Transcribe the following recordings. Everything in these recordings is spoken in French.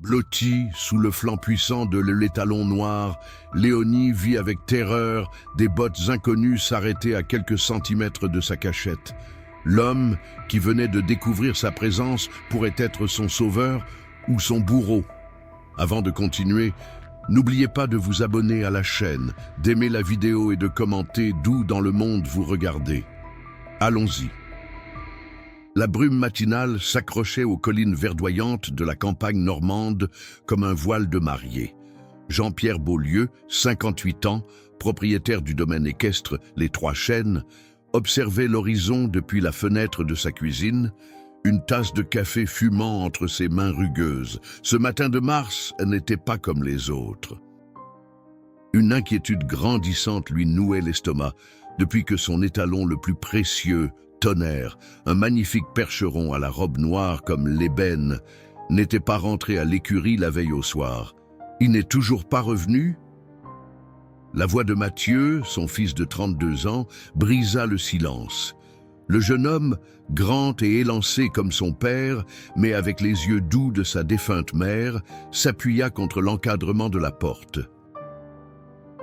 Blotti, sous le flanc puissant de l'étalon noir, Léonie vit avec terreur des bottes inconnues s'arrêter à quelques centimètres de sa cachette. L'homme qui venait de découvrir sa présence pourrait être son sauveur ou son bourreau. Avant de continuer, n'oubliez pas de vous abonner à la chaîne, d'aimer la vidéo et de commenter d'où dans le monde vous regardez. Allons-y. La brume matinale s'accrochait aux collines verdoyantes de la campagne normande comme un voile de mariée. Jean-Pierre Beaulieu, 58 ans, propriétaire du domaine équestre Les Trois Chênes, observait l'horizon depuis la fenêtre de sa cuisine, une tasse de café fumant entre ses mains rugueuses. Ce matin de mars n'était pas comme les autres. Une inquiétude grandissante lui nouait l'estomac depuis que son étalon le plus précieux, Tonnerre, un magnifique percheron à la robe noire comme l'ébène, n'était pas rentré à l'écurie la veille au soir. Il n'est toujours pas revenu? La voix de Mathieu, son fils de 32 ans, brisa le silence. Le jeune homme, grand et élancé comme son père, mais avec les yeux doux de sa défunte mère, s'appuya contre l'encadrement de la porte.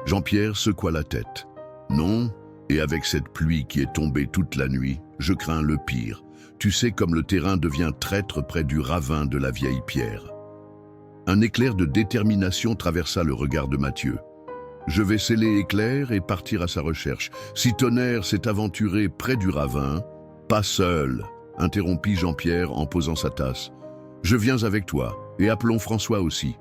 Jean-Pierre secoua la tête. Non, et avec cette pluie qui est tombée toute la nuit, je crains le pire. Tu sais comme le terrain devient traître près du ravin de la vieille pierre. Un éclair de détermination traversa le regard de Mathieu. Je vais sceller éclair et partir à sa recherche. Si Tonnerre s'est aventuré près du ravin, pas seul, interrompit Jean-Pierre en posant sa tasse. Je viens avec toi, et appelons François aussi.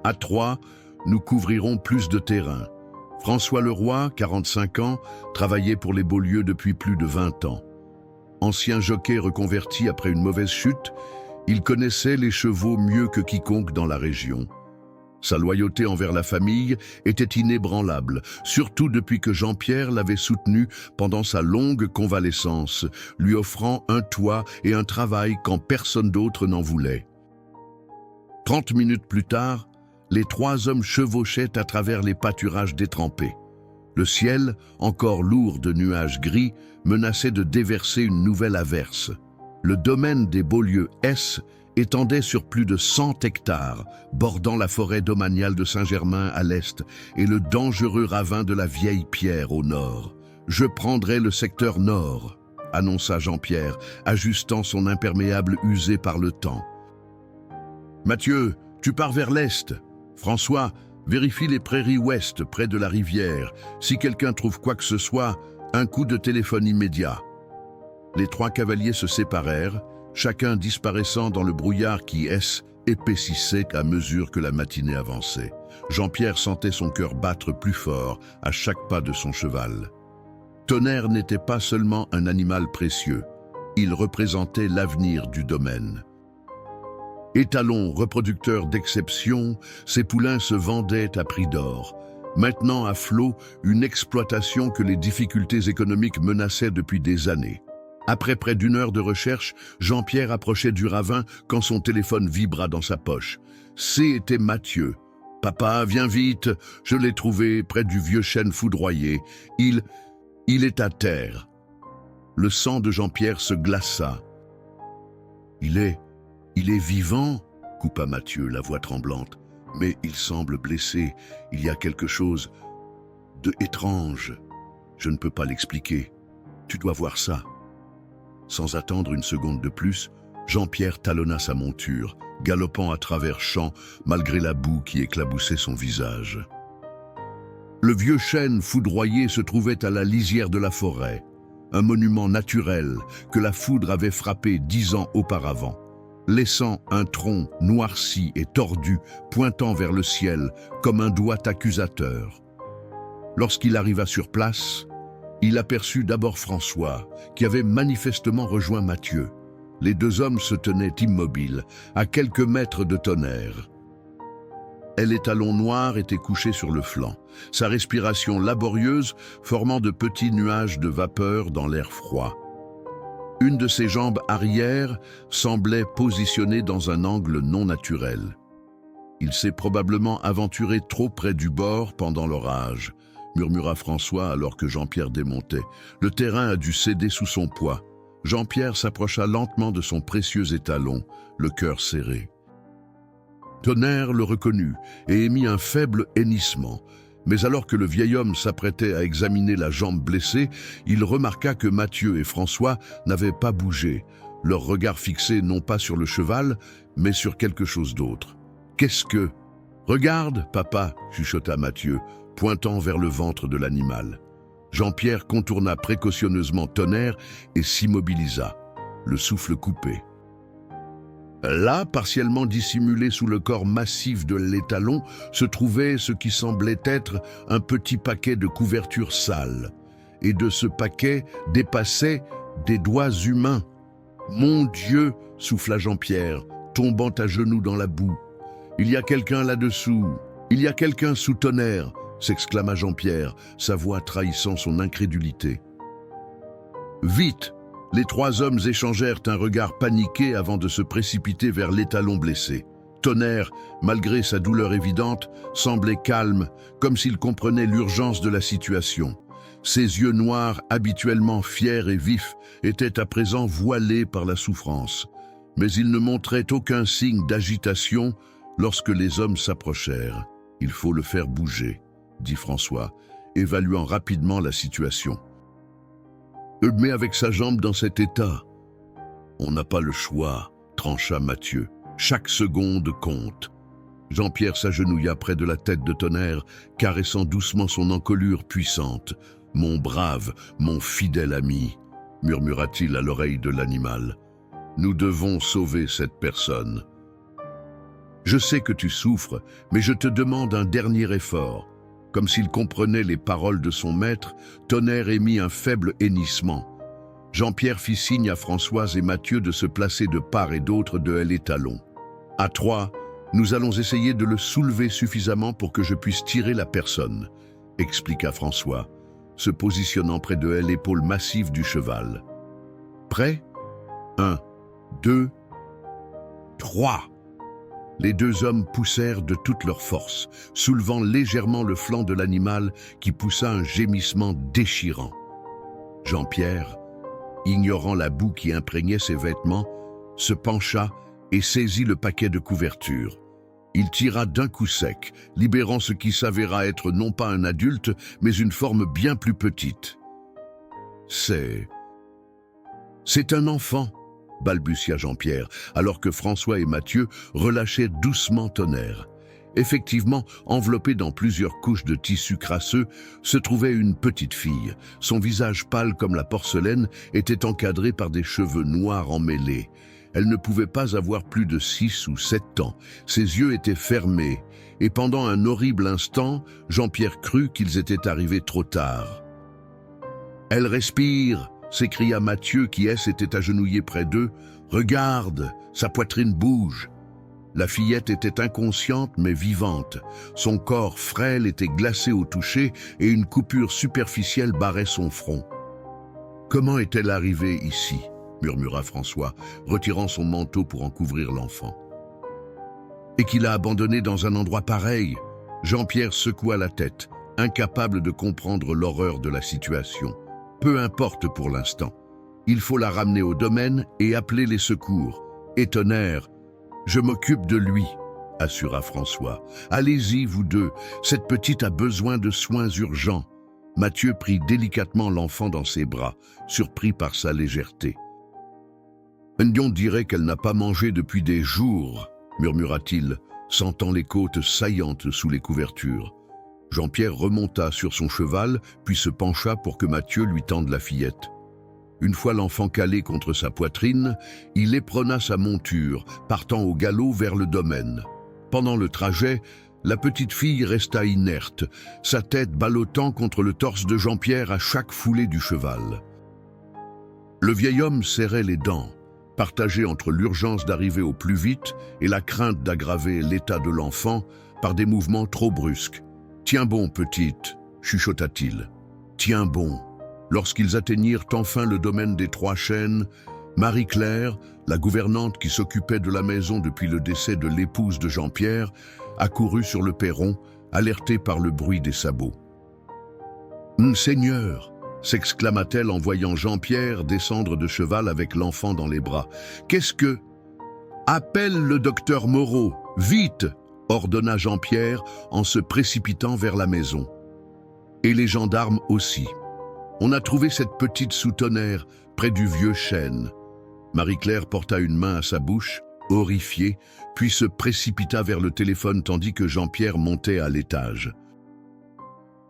À trois, nous couvrirons plus de terrain. François Leroy, 45 ans, travaillait pour les Beaulieu depuis plus de 20 ans. Ancien jockey reconverti après une mauvaise chute, il connaissait les chevaux mieux que quiconque dans la région. Sa loyauté envers la famille était inébranlable, surtout depuis que Jean-Pierre l'avait soutenu pendant sa longue convalescence, lui offrant un toit et un travail quand personne d'autre n'en voulait. 30 minutes plus tard, les trois hommes chevauchaient à travers les pâturages détrempés. Le ciel, encore lourd de nuages gris, menaçait de déverser une nouvelle averse. Le domaine des Beaulieu S étendait sur plus de 100 hectares, bordant la forêt domaniale de Saint-Germain à l'est et le dangereux ravin de la Vieille Pierre au nord. « Je prendrai le secteur nord », annonça Jean-Pierre, ajustant son imperméable usé par le temps. « Mathieu, tu pars vers l'est. François, vérifie les prairies ouest, près de la rivière. Si quelqu'un trouve quoi que ce soit, un coup de téléphone immédiat. » Les trois cavaliers se séparèrent, chacun disparaissant dans le brouillard qui épaississait à mesure que la matinée avançait. Jean-Pierre sentait son cœur battre plus fort à chaque pas de son cheval. Tonnerre n'était pas seulement un animal précieux, il représentait l'avenir du domaine. Étalon, reproducteur d'exception, ses poulains se vendaient à prix d'or. Maintenant à flot, une exploitation que les difficultés économiques menaçaient depuis des années. Après près d'une heure de recherche, Jean-Pierre approchait du ravin quand son téléphone vibra dans sa poche. C'était Mathieu. « Papa, viens vite, je l'ai trouvé près du vieux chêne foudroyé. Il est à terre. » Le sang de Jean-Pierre se glaça. « Il est vivant ?» coupa Mathieu, la voix tremblante. « Mais il semble blessé. Il y a quelque chose de étrange. Je ne peux pas l'expliquer. Tu dois voir ça. » Sans attendre une seconde de plus, Jean-Pierre talonna sa monture, galopant à travers champs malgré la boue qui éclaboussait son visage. Le vieux chêne foudroyé se trouvait à la lisière de la forêt, un monument naturel que la foudre avait frappé 10 ans auparavant, laissant un tronc noirci et tordu pointant vers le ciel comme un doigt accusateur. Lorsqu'il arriva sur place, il aperçut d'abord François, qui avait manifestement rejoint Mathieu. Les deux hommes se tenaient immobiles, à quelques mètres de Tonnerre. L'étalon noir était couché sur le flanc, sa respiration laborieuse formant de petits nuages de vapeur dans l'air froid. Une de ses jambes arrière semblait positionnée dans un angle non naturel. Il s'est probablement aventuré trop près du bord pendant l'orage, murmura François alors que Jean-Pierre démontait. Le terrain a dû céder sous son poids. Jean-Pierre s'approcha lentement de son précieux étalon, le cœur serré. Tonnerre le reconnut et émit un faible hennissement. Mais alors que le vieil homme s'apprêtait à examiner la jambe blessée, il remarqua que Mathieu et François n'avaient pas bougé, leur regard fixé non pas sur le cheval, mais sur quelque chose d'autre. « Qu'est-ce que... »« Regarde, papa » chuchota Mathieu, pointant vers le ventre de l'animal. Jean-Pierre contourna précautionneusement Tonnerre et s'immobilisa, le souffle coupé. Là, partiellement dissimulé sous le corps massif de l'étalon, se trouvait ce qui semblait être un petit paquet de couvertures sales. Et de ce paquet dépassaient des doigts humains. « Mon Dieu !» souffla Jean-Pierre, tombant à genoux dans la boue. « Il y a quelqu'un là-dessous. Il y a quelqu'un sous Tonnerre !» s'exclama Jean-Pierre, sa voix trahissant son incrédulité. « Vite !» Les trois hommes échangèrent un regard paniqué avant de se précipiter vers l'étalon blessé. Tonnerre, malgré sa douleur évidente, semblait calme, comme s'il comprenait l'urgence de la situation. Ses yeux noirs, habituellement fiers et vifs, étaient à présent voilés par la souffrance. Mais il ne montrait aucun signe d'agitation lorsque les hommes s'approchèrent. « Il faut le faire bouger », dit François, évaluant rapidement la situation. « Mais avec sa jambe dans cet état, on n'a pas le choix, » trancha Mathieu. « Chaque seconde compte. » Jean-Pierre s'agenouilla près de la tête de Tonnerre, caressant doucement son encolure puissante. « Mon brave, mon fidèle ami, » murmura-t-il à l'oreille de l'animal. « Nous devons sauver cette personne. Je sais que tu souffres, mais je te demande un dernier effort. » Comme s'il comprenait les paroles de son maître, Tonnerre émit un faible hennissement. Jean-Pierre fit signe à Françoise et Mathieu de se placer de part et d'autre de l'étalon. « À trois, nous allons essayer de le soulever suffisamment pour que je puisse tirer la personne, » expliqua François, se positionnant près de l'épaule massive du cheval. « Prêt ? 1, 2, 3 !» Les deux hommes poussèrent de toute leur force, soulevant légèrement le flanc de l'animal qui poussa un gémissement déchirant. Jean-Pierre, ignorant la boue qui imprégnait ses vêtements, se pencha et saisit le paquet de couverture. Il tira d'un coup sec, libérant ce qui s'avéra être non pas un adulte, mais une forme bien plus petite. « C'est un enfant !» balbutia Jean-Pierre, alors que François et Mathieu relâchaient doucement Tonnerre. Effectivement, enveloppée dans plusieurs couches de tissu crasseux, se trouvait une petite fille. Son visage pâle comme la porcelaine était encadré par des cheveux noirs emmêlés. Elle ne pouvait pas avoir plus de 6 ou 7 ans. Ses yeux étaient fermés, et pendant un horrible instant, Jean-Pierre crut qu'ils étaient arrivés trop tard. « Elle respire !» s'écria Mathieu qui s'était agenouillé près d'eux. « Regarde, sa poitrine bouge !» La fillette était inconsciente mais vivante. Son corps frêle était glacé au toucher et une coupure superficielle barrait son front. « Comment est-elle arrivée ici ?» murmura François, retirant son manteau pour en couvrir l'enfant. « Et qu'il a abandonné dans un endroit pareil ?» Jean-Pierre secoua la tête, incapable de comprendre l'horreur de la situation. Peu importe pour l'instant. Il faut la ramener au domaine et appeler les secours. Et Tonnerre, je m'occupe de lui, assura François. Allez-y, vous deux, cette petite a besoin de soins urgents. Mathieu prit délicatement l'enfant dans ses bras, surpris par sa légèreté. On dirait qu'elle n'a pas mangé depuis des jours, murmura-t-il, sentant les côtes saillantes sous les couvertures. Jean-Pierre remonta sur son cheval, puis se pencha pour que Mathieu lui tende la fillette. Une fois l'enfant calé contre sa poitrine, il éperonna sa monture, partant au galop vers le domaine. Pendant le trajet, la petite fille resta inerte, sa tête ballottant contre le torse de Jean-Pierre à chaque foulée du cheval. Le vieil homme serrait les dents, partagé entre l'urgence d'arriver au plus vite et la crainte d'aggraver l'état de l'enfant par des mouvements trop brusques. « Tiens bon, petite !» chuchota-t-il. « Tiens bon !» Lorsqu'ils atteignirent enfin le domaine des Trois Chênes, Marie-Claire, la gouvernante qui s'occupait de la maison depuis le décès de l'épouse de Jean-Pierre, accourut sur le perron, alertée par le bruit des sabots. « Seigneur !» s'exclama-t-elle en voyant Jean-Pierre descendre de cheval avec l'enfant dans les bras. « Qu'est-ce que... » « Appelle le docteur Moreau !» Vite !» ordonna Jean-Pierre en se précipitant vers la maison. Et les gendarmes aussi. On a trouvé cette petite sous tonnerre près du vieux chêne. Marie-Claire porta une main à sa bouche, horrifiée, puis se précipita vers le téléphone tandis que Jean-Pierre montait à l'étage.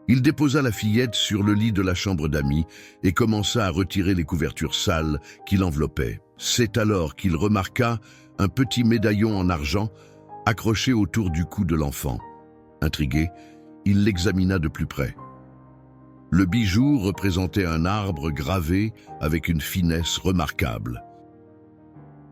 Il déposa la fillette sur le lit de la chambre d'amis et commença à retirer les couvertures sales qui l'enveloppaient. C'est alors qu'il remarqua un petit médaillon en argent accroché autour du cou de l'enfant. Intrigué, il l'examina de plus près. Le bijou représentait un arbre gravé avec une finesse remarquable.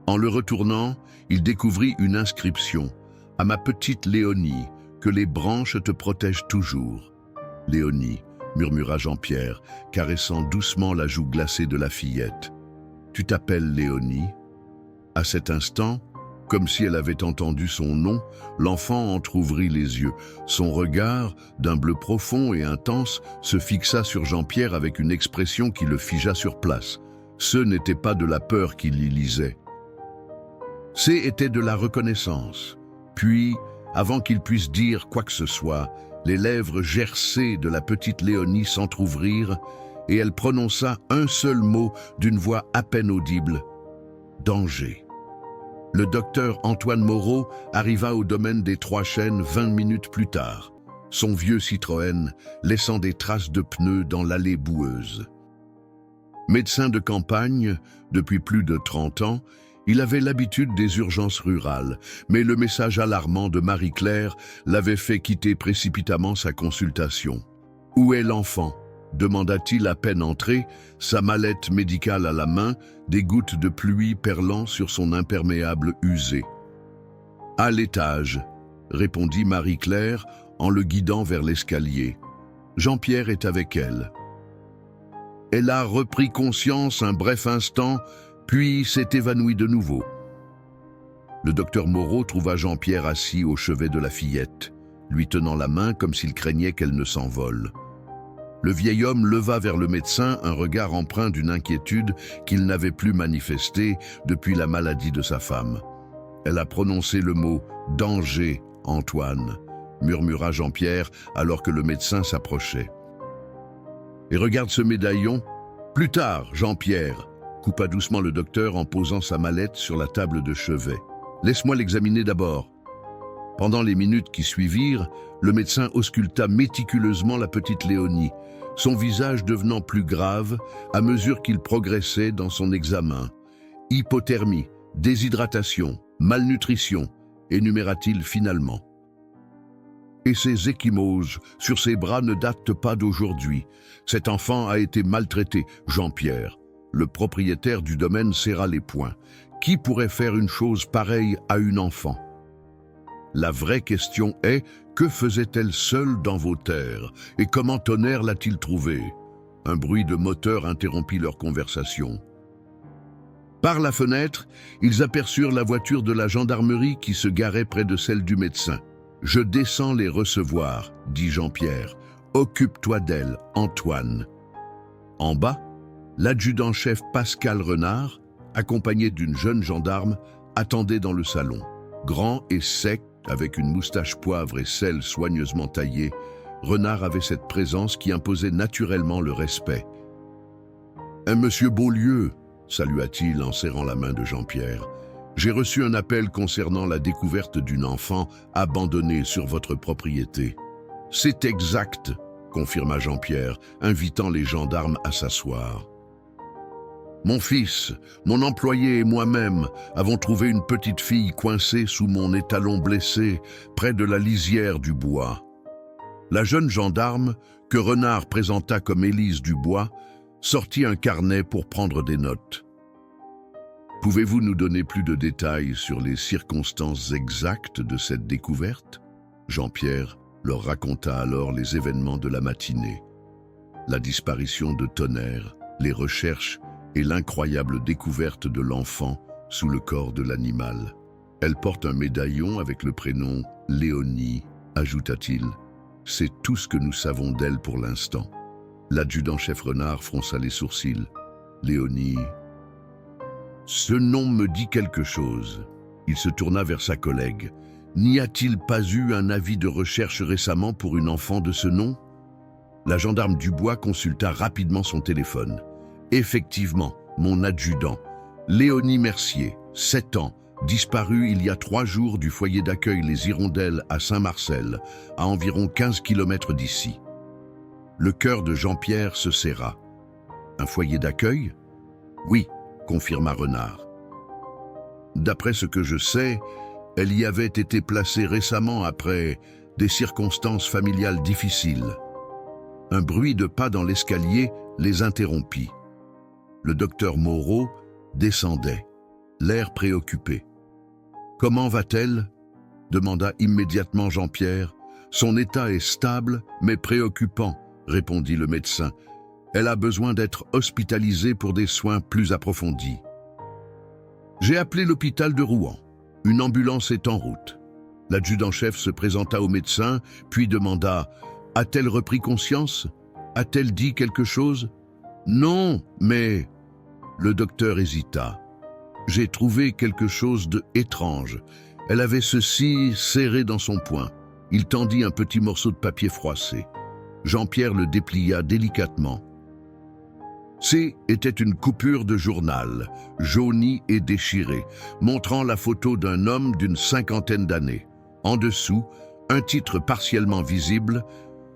En le retournant, il découvrit une inscription « À ma petite Léonie, que les branches te protègent toujours. » « Léonie, » murmura Jean-Pierre, caressant doucement la joue glacée de la fillette. « Tu t'appelles Léonie ?» À cet instant, comme si elle avait entendu son nom, l'enfant entr'ouvrit les yeux. Son regard, d'un bleu profond et intense, se fixa sur Jean-Pierre avec une expression qui le figea sur place. Ce n'était pas de la peur qu'il y lisait. C'était de la reconnaissance. Puis, avant qu'il puisse dire quoi que ce soit, les lèvres gercées de la petite Léonie s'entr'ouvrirent et elle prononça un seul mot d'une voix à peine audible. « Danger ». Le docteur Antoine Moreau arriva au domaine des Trois Chênes 20 minutes plus tard, son vieux Citroën laissant des traces de pneus dans l'allée boueuse. Médecin de campagne depuis plus de 30 ans, il avait l'habitude des urgences rurales, mais le message alarmant de Marie-Claire l'avait fait quitter précipitamment sa consultation. « Où est l'enfant ?» demanda-t-il à peine entré, sa mallette médicale à la main, des gouttes de pluie perlant sur son imperméable usé. « À l'étage », répondit Marie-Claire en le guidant vers l'escalier. Jean-Pierre est avec elle. Elle a repris conscience un bref instant, puis s'est évanouie de nouveau. Le docteur Moreau trouva Jean-Pierre assis au chevet de la fillette, lui tenant la main comme s'il craignait qu'elle ne s'envole. Le vieil homme leva vers le médecin un regard empreint d'une inquiétude qu'il n'avait plus manifestée depuis la maladie de sa femme. « Elle a prononcé le mot « danger », Antoine », murmura Jean-Pierre alors que le médecin s'approchait. « Et regarde ce médaillon. Plus tard, Jean-Pierre », coupa doucement le docteur en posant sa mallette sur la table de chevet. « Laisse-moi l'examiner d'abord. » Pendant les minutes qui suivirent, le médecin ausculta méticuleusement la petite Léonie, son visage devenant plus grave à mesure qu'il progressait dans son examen. Hypothermie, déshydratation, malnutrition, énuméra-t-il finalement. Et ces ecchymoses sur ses bras ne datent pas d'aujourd'hui. Cet enfant a été maltraité, Jean-Pierre. Le propriétaire du domaine serra les poings. Qui pourrait faire une chose pareille à une enfant ? La vraie question est, que faisait-elle seule dans vos terres et comment tonnerre l'a-t-il trouvée ? Un bruit de moteur interrompit leur conversation. Par la fenêtre, ils aperçurent la voiture de la gendarmerie qui se garait près de celle du médecin. « Je descends les recevoir, » dit Jean-Pierre. « Occupe-toi d'elle, Antoine. » En bas, l'adjudant-chef Pascal Renard, accompagné d'une jeune gendarme, attendait dans le salon. Grand et sec, avec une moustache poivre et sel soigneusement taillée, Renard avait cette présence qui imposait naturellement le respect. « Monsieur Beaulieu », salua-t-il en serrant la main de Jean-Pierre, « j'ai reçu un appel concernant la découverte d'une enfant abandonnée sur votre propriété. »« C'est exact », confirma Jean-Pierre, invitant les gendarmes à s'asseoir. « Mon fils, mon employé et moi-même avons trouvé une petite fille coincée sous mon étalon blessé, près de la lisière du bois. » La jeune gendarme, que Renard présenta comme Élise Dubois, sortit un carnet pour prendre des notes. « Pouvez-vous nous donner plus de détails sur les circonstances exactes de cette découverte ?» Jean-Pierre leur raconta alors les événements de la matinée. La disparition de Tonnerre, les recherches et l'incroyable découverte de l'enfant sous le corps de l'animal. « Elle porte un médaillon avec le prénom Léonie », ajouta-t-il. « C'est tout ce que nous savons d'elle pour l'instant. » L'adjudant-chef Renard fronça les sourcils. « Léonie... Ce nom me dit quelque chose. » Il se tourna vers sa collègue. « N'y a-t-il pas eu un avis de recherche récemment pour une enfant de ce nom? La gendarme Dubois consulta rapidement son téléphone. Effectivement, mon adjudant, Léonie Mercier, 7 ans, disparue il y a 3 jours du foyer d'accueil Les Hirondelles à Saint-Marcel, à environ 15 km d'ici. Le cœur de Jean-Pierre se serra. Un foyer d'accueil? Oui, confirma Renard. D'après ce que je sais, elle y avait été placée récemment après des circonstances familiales difficiles. Un bruit de pas dans l'escalier les interrompit. Le docteur Moreau descendait, l'air préoccupé. « Comment va-t-elle » demanda immédiatement Jean-Pierre. « Son état est stable, mais préoccupant, » répondit le médecin. « Elle a besoin d'être hospitalisée pour des soins plus approfondis. » J'ai appelé l'hôpital de Rouen. Une ambulance est en route. L'adjudant-chef se présenta au médecin, puis demanda « A-t-elle repris conscience? A-t-elle dit quelque chose ?»« Non, mais... » Le docteur hésita. « J'ai trouvé quelque chose d'étrange. Elle avait ceci serré dans son poing. » Il tendit un petit morceau de papier froissé. Jean-Pierre le déplia délicatement. Était une coupure de journal, jaunie et déchirée, montrant la photo d'un homme d'une 50aine d'années. En dessous, un titre partiellement visible,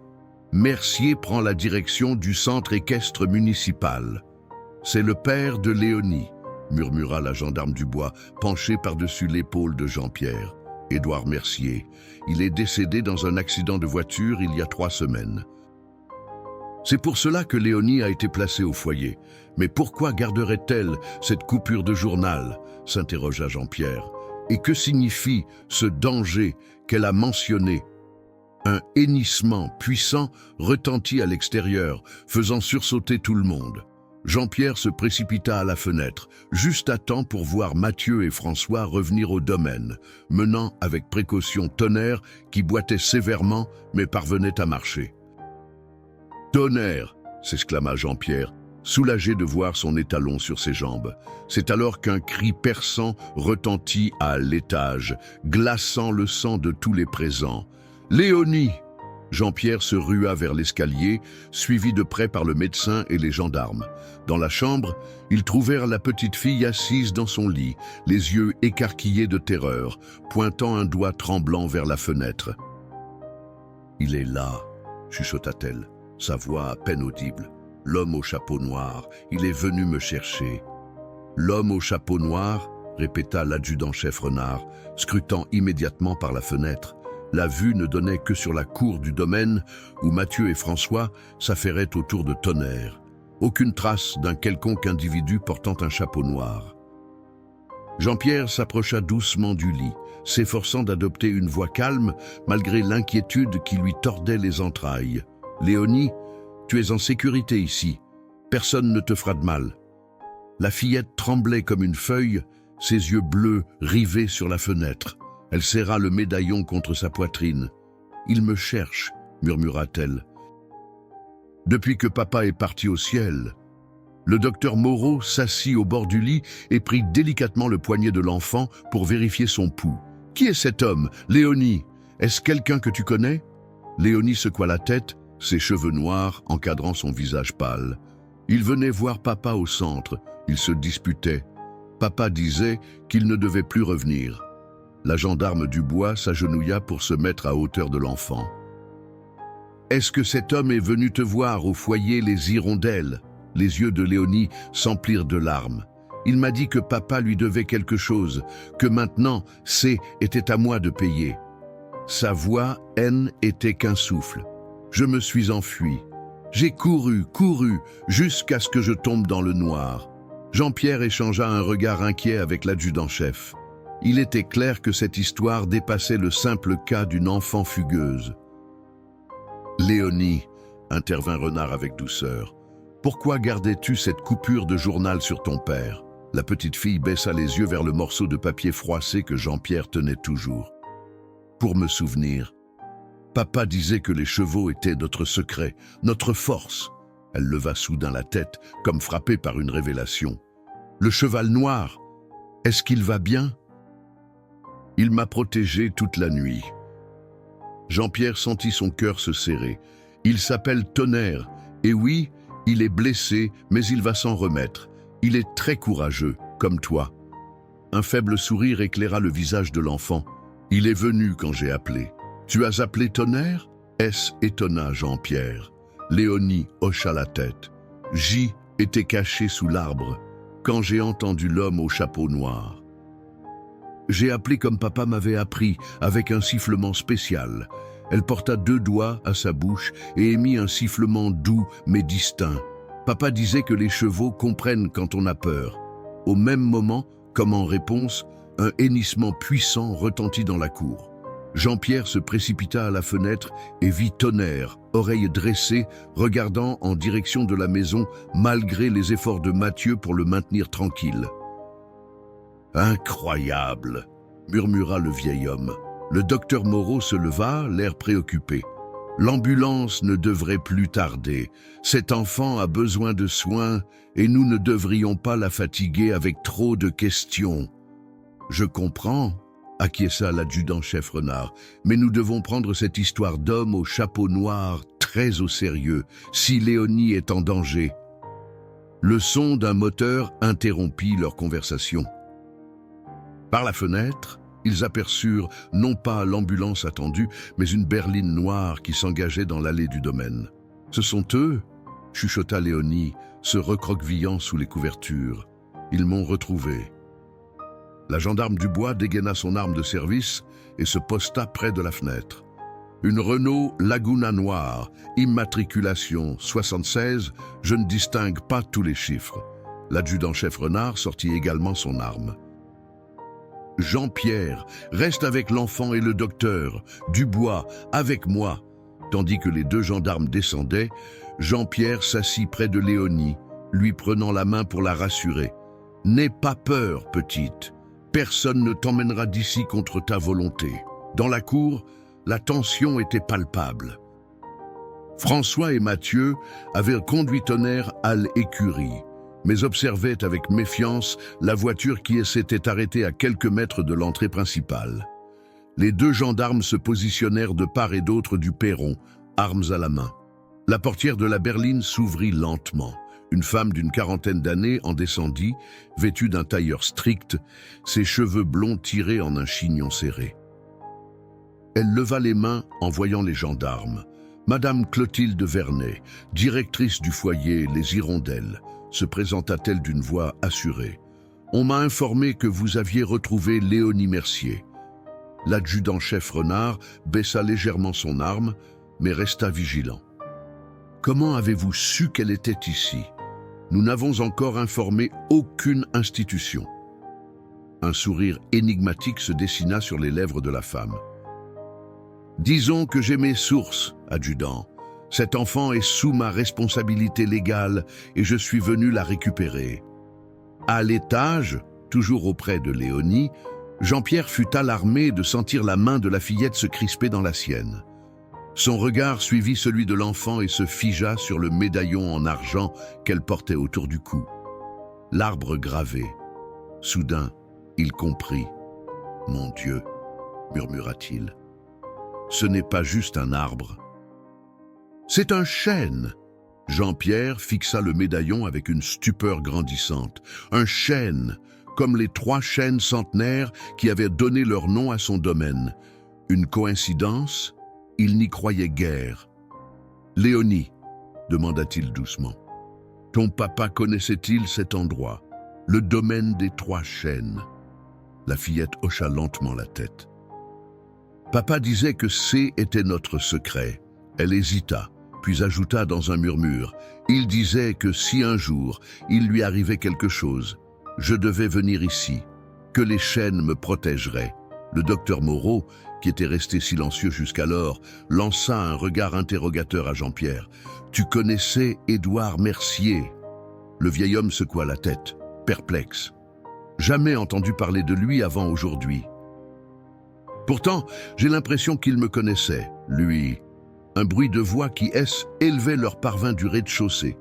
« Mercier prend la direction du centre équestre municipal. » « C'est le père de Léonie, » murmura la gendarme Dubois, penchée par-dessus l'épaule de Jean-Pierre. « Édouard Mercier. Il est décédé dans un accident de voiture il y a 3 semaines. » C'est pour cela que Léonie a été placée au foyer. Mais pourquoi garderait-elle cette coupure de journal? S'interrogea Jean-Pierre. Et que signifie ce danger qu'elle a mentionné? Un hennissement puissant retentit à l'extérieur, faisant sursauter tout le monde. Jean-Pierre se précipita à la fenêtre, juste à temps pour voir Mathieu et François revenir au domaine, menant avec précaution Tonnerre qui boitait sévèrement mais parvenait à marcher. « Tonnerre !» s'exclama Jean-Pierre, soulagé de voir son étalon sur ses jambes. C'est alors qu'un cri perçant retentit à l'étage, glaçant le sang de tous les présents. « Léonie !» Jean-Pierre se rua vers l'escalier, suivi de près par le médecin et les gendarmes. Dans la chambre, ils trouvèrent la petite fille assise dans son lit, les yeux écarquillés de terreur, pointant un doigt tremblant vers la fenêtre. « Il est là !» chuchota-t-elle, sa voix à peine audible. « L'homme au chapeau noir, il est venu me chercher. »« L'homme au chapeau noir ?» répéta l'adjudant-chef Renard, scrutant immédiatement par la fenêtre. La vue ne donnait que sur la cour du domaine où Mathieu et François s'affairaient autour de Tonnerre. Aucune trace d'un quelconque individu portant un chapeau noir. Jean-Pierre s'approcha doucement du lit, s'efforçant d'adopter une voix calme malgré l'inquiétude qui lui tordait les entrailles. « Léonie, tu es en sécurité ici. Personne ne te fera de mal. » La fillette tremblait comme une feuille, ses yeux bleus rivés sur la fenêtre. Elle serra le médaillon contre sa poitrine. « Il me cherche, » murmura-t-elle. « Depuis que papa est parti au ciel. » Le docteur Moreau s'assit au bord du lit et prit délicatement le poignet de l'enfant pour vérifier son pouls. « Qui est cet homme, Léonie? Est-ce quelqu'un que tu connais ?» Léonie secoua la tête, ses cheveux noirs encadrant son visage pâle. Il venait voir papa au centre. Ils se disputaient. Papa disait qu'il ne devait plus revenir. La gendarme Dubois s'agenouilla pour se mettre à hauteur de l'enfant. « Est-ce que cet homme est venu te voir au foyer Les Hirondelles ?» Les yeux de Léonie s'emplirent de larmes. « Il m'a dit que papa lui devait quelque chose, que maintenant, était à moi de payer. » Sa voix, haine, était qu'un souffle. « Je me suis enfui. J'ai couru, jusqu'à ce que je tombe dans le noir. » Jean-Pierre échangea un regard inquiet avec l'adjudant-chef. Il était clair que cette histoire dépassait le simple cas d'une enfant fugueuse. « Léonie, » intervint Renard avec douceur, « pourquoi gardais-tu cette coupure de journal sur ton père ?» La petite fille baissa les yeux vers le morceau de papier froissé que Jean-Pierre tenait toujours. « Pour me souvenir. Papa disait que les chevaux étaient notre secret, notre force. » Elle leva soudain la tête, comme frappée par une révélation. « Le cheval noir, est-ce qu'il va bien ?» Il m'a protégé toute la nuit. Jean-Pierre sentit son cœur se serrer. Il s'appelle Tonnerre, et oui, il est blessé, mais il va s'en remettre. Il est très courageux, comme toi. Un faible sourire éclaira le visage de l'enfant. Il est venu quand j'ai appelé. Tu as appelé Tonnerre? Étonna Jean-Pierre. Léonie hocha la tête. J était caché sous l'arbre quand j'ai entendu l'homme au chapeau noir. J'ai appelé comme papa m'avait appris, avec un sifflement spécial. Elle porta 2 doigts à sa bouche et émit un sifflement doux mais distinct. Papa disait que les chevaux comprennent quand on a peur. Au même moment, comme en réponse, un hennissement puissant retentit dans la cour. Jean-Pierre se précipita à la fenêtre et vit Tonnerre, oreilles dressées, regardant en direction de la maison malgré les efforts de Mathieu pour le maintenir tranquille. « Incroyable !» murmura le vieil homme. Le docteur Moreau se leva, l'air préoccupé. « L'ambulance ne devrait plus tarder. Cet enfant a besoin de soins et nous ne devrions pas la fatiguer avec trop de questions. »« Je comprends, » acquiesça l'adjudant-chef Renard, « mais nous devons prendre cette histoire d'homme au chapeau noir très au sérieux, si Léonie est en danger. » Le son d'un moteur interrompit leur conversation. Par la fenêtre, ils aperçurent non pas l'ambulance attendue, mais une berline noire qui s'engageait dans l'allée du domaine. « Ce sont eux » chuchota Léonie, se recroquevillant sous les couvertures. « Ils m'ont retrouvé. » La gendarme du bois dégaina son arme de service et se posta près de la fenêtre. Une Renault Laguna noire, immatriculation 76, je ne distingue pas tous les chiffres. L'adjudant-chef Renard sortit également son arme. Jean-Pierre, reste avec l'enfant et le docteur. Dubois, avec moi. Tandis que les 2 gendarmes descendaient, Jean-Pierre s'assit près de Léonie, lui prenant la main pour la rassurer. « N'aie pas peur, petite. Personne ne t'emmènera d'ici contre ta volonté. » Dans la cour, la tension était palpable. François et Mathieu avaient conduit Tonnerre à l'écurie, mais observaient avec méfiance la voiture qui s'était arrêtée à quelques mètres de l'entrée principale. Les 2 gendarmes se positionnèrent de part et d'autre du perron, armes à la main. La portière de la berline s'ouvrit lentement. Une femme d'une 40aine d'années en descendit, vêtue d'un tailleur strict, ses cheveux blonds tirés en un chignon serré. Elle leva les mains en voyant les gendarmes. Madame Clotilde Vernet, directrice du foyer Les Hirondelles, se présenta-t-elle d'une voix assurée. « On m'a informé que vous aviez retrouvé Léonie Mercier. » L'adjudant-chef Renard baissa légèrement son arme, mais resta vigilant. « Comment avez-vous su qu'elle était ici? Nous n'avons encore informé aucune institution. » Un sourire énigmatique se dessina sur les lèvres de la femme. « Disons que j'ai mes sources, adjudant. Cet enfant est sous ma responsabilité légale et je suis venu la récupérer. » À l'étage, toujours auprès de Léonie, Jean-Pierre fut alarmé de sentir la main de la fillette se crisper dans la sienne. Son regard suivit celui de l'enfant et se figea sur le médaillon en argent qu'elle portait autour du cou. L'arbre gravé. Soudain, il comprit. « Mon Dieu !» murmura-t-il. « Ce n'est pas juste un arbre. C'est un chêne !» Jean-Pierre fixa le médaillon avec une stupeur grandissante. Un chêne, comme les 3 chênes centenaires qui avaient donné leur nom à son domaine. Une coïncidence? Il n'y croyait guère. « Léonie, demanda-t-il doucement, ton papa connaissait-il cet endroit, le domaine des 3 chênes ?» La fillette hocha lentement la tête. « Papa disait que C était notre secret. » Elle hésita, puis ajouta dans un murmure. « Il disait que si un jour il lui arrivait quelque chose, je devais venir ici, que les chênes me protégeraient. » Le docteur Moreau, qui était resté silencieux jusqu'alors, lança un regard interrogateur à Jean-Pierre. « Tu connaissais Édouard Mercier ?» Le vieil homme secoua la tête, perplexe. « Jamais entendu parler de lui avant aujourd'hui. » Pourtant, j'ai l'impression qu'il me connaissait, lui. Un bruit de voix qui élevait leur parvint du rez-de-chaussée.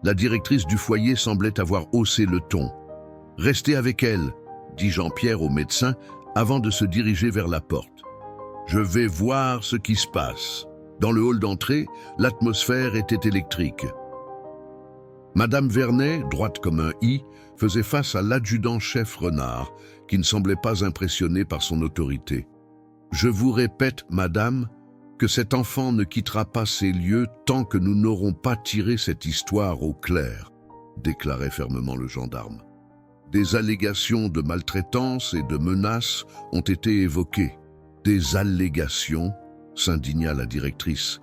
La directrice du foyer semblait avoir haussé le ton. « Restez avec elle », dit Jean-Pierre au médecin, avant de se diriger vers la porte. « Je vais voir ce qui se passe. » Dans le hall d'entrée, l'atmosphère était électrique. Madame Vernet, droite comme un i, faisait face à l'adjudant-chef Renard, qui ne semblait pas impressionné par son autorité. « Je vous répète, madame, que cet enfant ne quittera pas ces lieux tant que nous n'aurons pas tiré cette histoire au clair, » déclarait fermement le gendarme. Des allégations de maltraitance et de menaces ont été évoquées. Des allégations, s'indigna la directrice.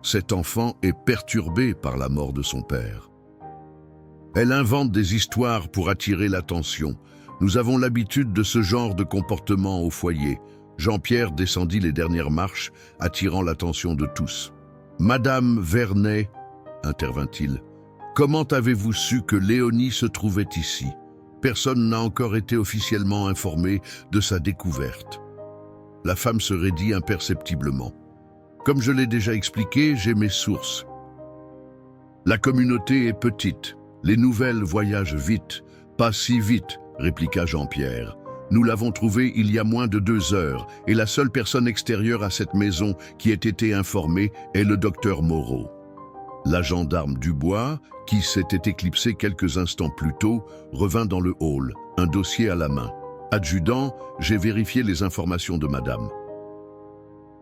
Cet enfant est perturbé par la mort de son père. Elle invente des histoires pour attirer l'attention. Nous avons l'habitude de ce genre de comportement au foyer. Jean-Pierre descendit les dernières marches, attirant l'attention de tous. « Madame Vernet, intervint-il, comment avez-vous su que Léonie se trouvait ici ? Personne n'a encore été officiellement informé de sa découverte. » La femme se raidit imperceptiblement. « Comme je l'ai déjà expliqué, j'ai mes sources. La communauté est petite. Les nouvelles voyagent vite. Pas si vite, répliqua Jean-Pierre. Nous l'avons trouvée il y a moins de 2 heures et la seule personne extérieure à cette maison qui ait été informée est le docteur Moreau. » La gendarme Dubois, qui s'était éclipsée quelques instants plus tôt, revint dans le hall, un dossier à la main. « Adjudant, j'ai vérifié les informations de madame.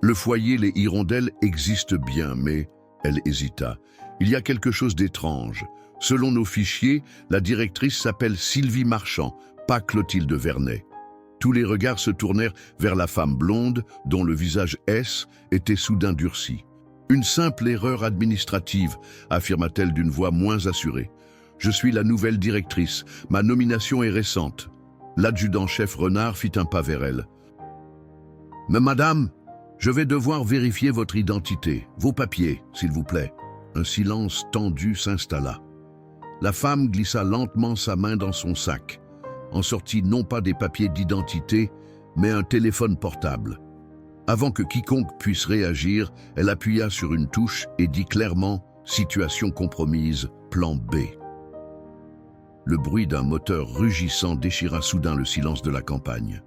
Le foyer Les Hirondelles existe bien, mais... » Elle hésita. « Il y a quelque chose d'étrange. Selon nos fichiers, la directrice s'appelle Sylvie Marchand, pas Clotilde Vernet. » Tous les regards se tournèrent vers la femme blonde, dont le visage S était soudain durci. « Une simple erreur administrative, affirma-t-elle d'une voix moins assurée. Je suis la nouvelle directrice. Ma nomination est récente. » L'adjudant-chef Renard fit un pas vers elle. « Mais madame, je vais devoir vérifier votre identité. Vos papiers, s'il vous plaît. » Un silence tendu s'installa. La femme glissa lentement sa main dans son sac, en sortit non pas des papiers d'identité, mais un téléphone portable. Avant que quiconque puisse réagir, elle appuya sur une touche et dit clairement « Situation compromise, plan B ». Le bruit d'un moteur rugissant déchira soudain le silence de la campagne.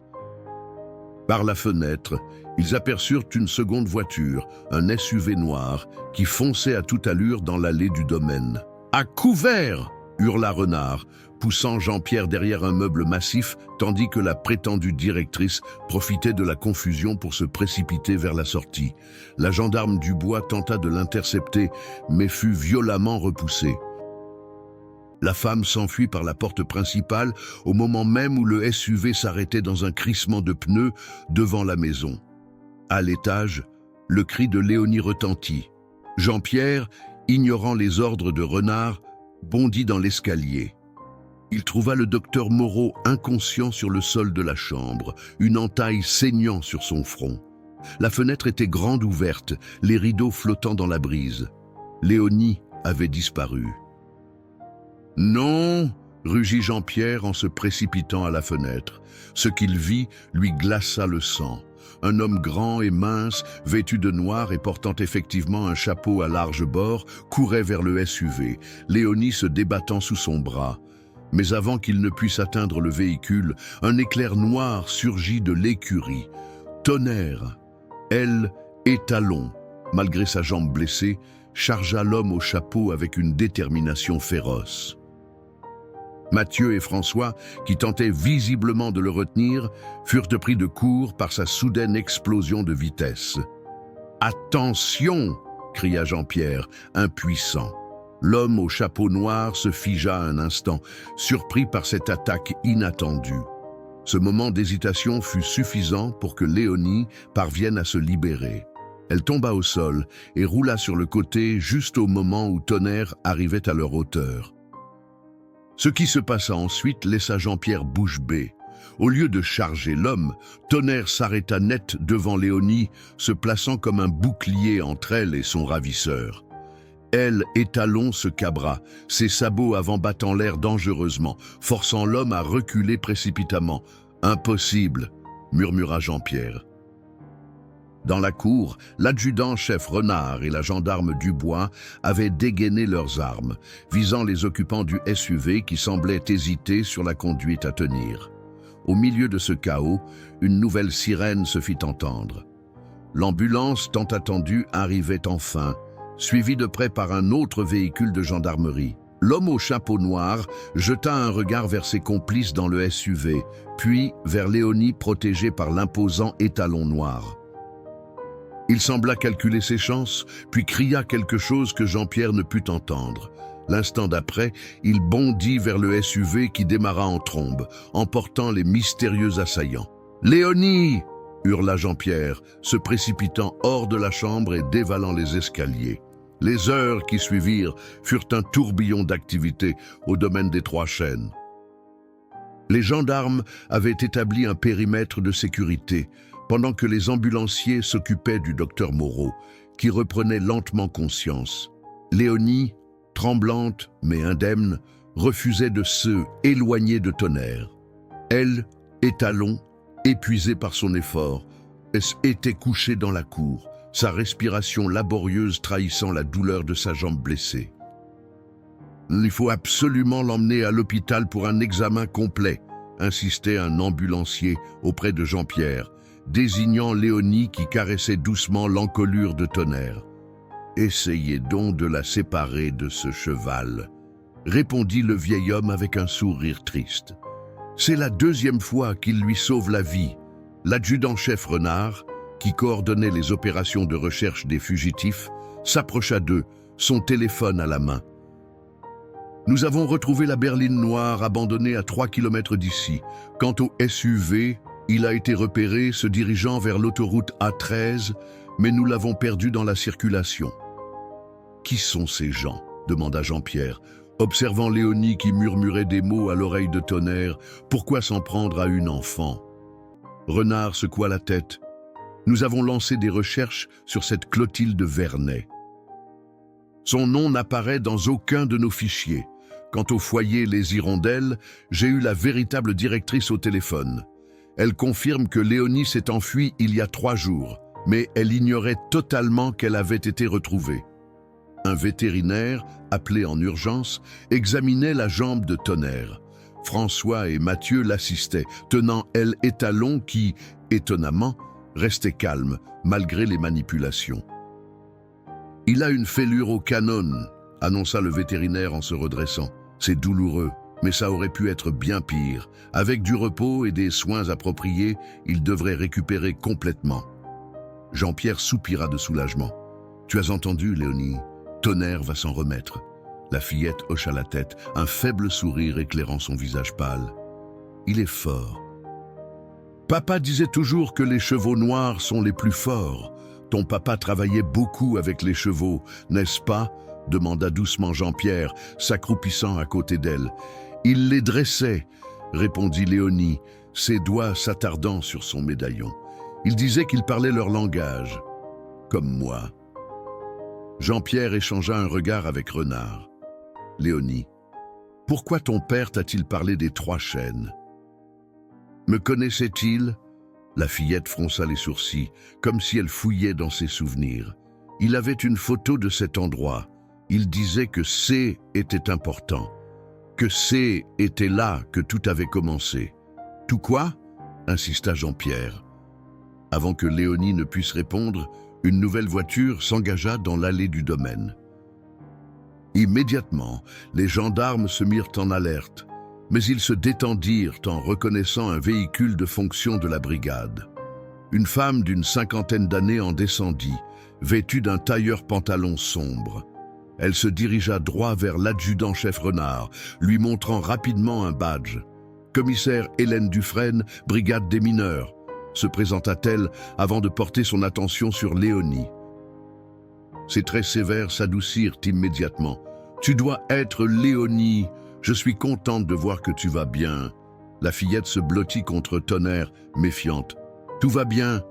Par la fenêtre, ils aperçurent une seconde voiture, un SUV noir, qui fonçait à toute allure dans l'allée du domaine. « À couvert !» hurla Renard, poussant Jean-Pierre derrière un meuble massif, tandis que la prétendue directrice profitait de la confusion pour se précipiter vers la sortie. La gendarme Dubois tenta de l'intercepter, mais fut violemment repoussée. La femme s'enfuit par la porte principale au moment même où le SUV s'arrêtait dans un crissement de pneus devant la maison. À l'étage, le cri de Léonie retentit. Jean-Pierre, ignorant les ordres de Renard, bondit dans l'escalier. Il trouva le docteur Moreau inconscient sur le sol de la chambre, une entaille saignant sur son front. La fenêtre était grande ouverte, les rideaux flottant dans la brise. Léonie avait disparu. « Non !» rugit Jean-Pierre en se précipitant à la fenêtre. Ce qu'il vit lui glaça le sang. Un homme grand et mince, vêtu de noir et portant effectivement un chapeau à large bord, courait vers le SUV, Léonie se débattant sous son bras. Mais avant qu'il ne puisse atteindre le véhicule, un éclair noir surgit de l'écurie. Tonnerre, elle, étalon, malgré sa jambe blessée, chargea l'homme au chapeau avec une détermination féroce. Mathieu et François, qui tentaient visiblement de le retenir, furent pris de court par sa soudaine explosion de vitesse. « Attention !» cria Jean-Pierre, impuissant. L'homme au chapeau noir se figea un instant, surpris par cette attaque inattendue. Ce moment d'hésitation fut suffisant pour que Léonie parvienne à se libérer. Elle tomba au sol et roula sur le côté juste au moment où Tonnerre arrivait à leur hauteur. Ce qui se passa ensuite laissa Jean-Pierre bouche bée. Au lieu de charger l'homme, Tonnerre s'arrêta net devant Léonie, se plaçant comme un bouclier entre elle et son ravisseur. Elle, étalon, se cabra, ses sabots avant battant l'air dangereusement, forçant l'homme à reculer précipitamment. « Impossible !» murmura Jean-Pierre. Dans la cour, l'adjudant-chef Renard et la gendarme Dubois avaient dégainé leurs armes, visant les occupants du SUV qui semblaient hésiter sur la conduite à tenir. Au milieu de ce chaos, une nouvelle sirène se fit entendre. L'ambulance tant attendue arrivait enfin, suivie de près par un autre véhicule de gendarmerie. L'homme au chapeau noir jeta un regard vers ses complices dans le SUV, puis vers Léonie protégée par l'imposant étalon noir. Il sembla calculer ses chances, puis cria quelque chose que Jean-Pierre ne put entendre. L'instant d'après, il bondit vers le SUV qui démarra en trombe, emportant les mystérieux assaillants. « Léonie !» hurla Jean-Pierre, se précipitant hors de la chambre et dévalant les escaliers. Les heures qui suivirent furent un tourbillon d'activité au domaine des Trois Chênes. Les gendarmes avaient établi un périmètre de sécurité, pendant que les ambulanciers s'occupaient du docteur Moreau, qui reprenait lentement conscience. Léonie, tremblante mais indemne, refusait de se éloigner de Tonnerre. Elle, étalon, épuisée par son effort, était couchée dans la cour, sa respiration laborieuse trahissant la douleur de sa jambe blessée. « Il faut absolument l'emmener à l'hôpital pour un examen complet », insistait un ambulancier auprès de Jean-Pierre, désignant Léonie qui caressait doucement l'encolure de Tonnerre. « Essayez donc de la séparer de ce cheval », répondit le vieil homme avec un sourire triste. C'est la deuxième fois qu'il lui sauve la vie. L'adjudant-chef Renard, qui coordonnait les opérations de recherche des fugitifs, s'approcha d'eux, son téléphone à la main. « Nous avons retrouvé la berline noire abandonnée à 3 km d'ici. Quant au SUV, il a été repéré se dirigeant vers l'autoroute A13, mais nous l'avons perdu dans la circulation. »« Qui sont ces gens ?» demanda Jean-Pierre, observant Léonie qui murmurait des mots à l'oreille de Tonnerre. Pourquoi s'en prendre à une enfant? Renard secoua la tête. Nous avons lancé des recherches sur cette Clotilde Vernet. Son nom n'apparaît dans aucun de nos fichiers. Quant au foyer Les Hirondelles, j'ai eu la véritable directrice au téléphone. Elle confirme que Léonie s'est enfuie il y a 3 jours, mais elle ignorait totalement qu'elle avait été retrouvée. Un vétérinaire, appelé en urgence, examinait la jambe de Tonnerre. François et Mathieu l'assistaient, tenant elle étalon qui, étonnamment, restait calme, malgré les manipulations. « Il a une fêlure au canon », annonça le vétérinaire en se redressant. « C'est douloureux, mais ça aurait pu être bien pire. Avec du repos et des soins appropriés, il devrait récupérer complètement. » Jean-Pierre soupira de soulagement. « Tu as entendu, Léonie ? Tonnerre va s'en remettre. » La fillette hocha la tête, un faible sourire éclairant son visage pâle. « Il est fort. » « Papa disait toujours que les chevaux noirs sont les plus forts. Ton papa travaillait beaucoup avec les chevaux, n'est-ce pas ?» demanda doucement Jean-Pierre, s'accroupissant à côté d'elle. « Il les dressait, » répondit Léonie, ses doigts s'attardant sur son médaillon. « Il disait qu'ils parlaient leur langage. Comme moi. » Jean-Pierre échangea un regard avec Renard. « Léonie, pourquoi ton père t'a-t-il parlé des Trois Chênes ? Me connaissait-il » La fillette fronça les sourcils, comme si elle fouillait dans ses souvenirs. Il avait une photo de cet endroit. Il disait que C était important, que C était là que tout avait commencé. « Tout quoi ?» insista Jean-Pierre. Avant que Léonie ne puisse répondre, une nouvelle voiture s'engagea dans l'allée du domaine. Immédiatement, les gendarmes se mirent en alerte, mais ils se détendirent en reconnaissant un véhicule de fonction de la brigade. Une femme d'une 50aine d'années en descendit, vêtue d'un tailleur-pantalon sombre. Elle se dirigea droit vers l'adjudant-chef Renard, lui montrant rapidement un badge. « Commissaire Hélène Dufresne, brigade des mineurs », se présenta-t-elle avant de porter son attention sur Léonie. Ses traits sévères s'adoucirent immédiatement. « Tu dois être Léonie. Je suis contente de voir que tu vas bien. » La fillette se blottit contre Tonnerre, méfiante. « Tout va bien, »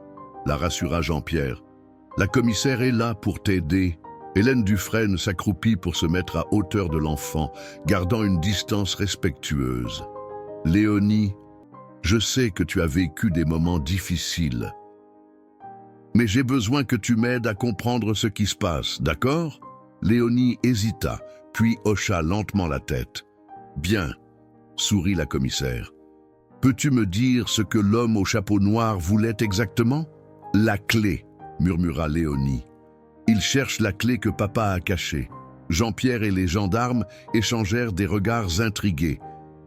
la rassura Jean-Pierre. « La commissaire est là pour t'aider. » Hélène Dufresne s'accroupit pour se mettre à hauteur de l'enfant, gardant une distance respectueuse. « Léonie, je sais que tu as vécu des moments difficiles. Mais j'ai besoin que tu m'aides à comprendre ce qui se passe, d'accord ?» Léonie hésita, puis hocha lentement la tête. « Bien, » sourit la commissaire. « Peux-tu me dire ce que l'homme au chapeau noir voulait exactement? La clé, murmura Léonie. Il cherche la clé que papa a cachée. Jean-Pierre et les gendarmes échangèrent des regards intrigués.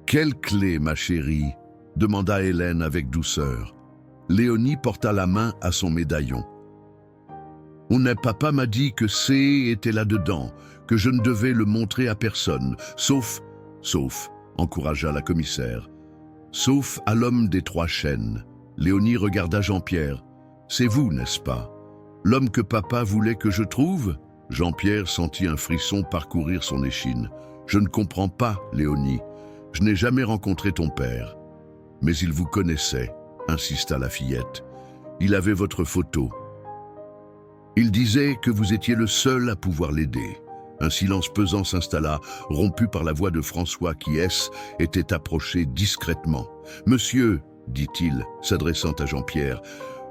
Quelle clé, ma chérie? Demanda Hélène avec douceur. Léonie porta la main à son médaillon. Papa m'a dit que C était là-dedans, que je ne devais le montrer à personne, sauf, encouragea la commissaire. Sauf à l'homme des 3 chaînes. Léonie regarda Jean-Pierre. C'est vous, n'est-ce pas? L'homme que papa voulait que je trouve? Jean-Pierre sentit un frisson parcourir son échine. Je ne comprends pas, Léonie. Je n'ai jamais rencontré ton père. Mais il vous connaissait, insista la fillette. Il avait votre photo. Il disait que vous étiez le seul à pouvoir l'aider. Un silence pesant s'installa, rompu par la voix de François qui, était approché discrètement. « Monsieur, dit-il, s'adressant à Jean-Pierre,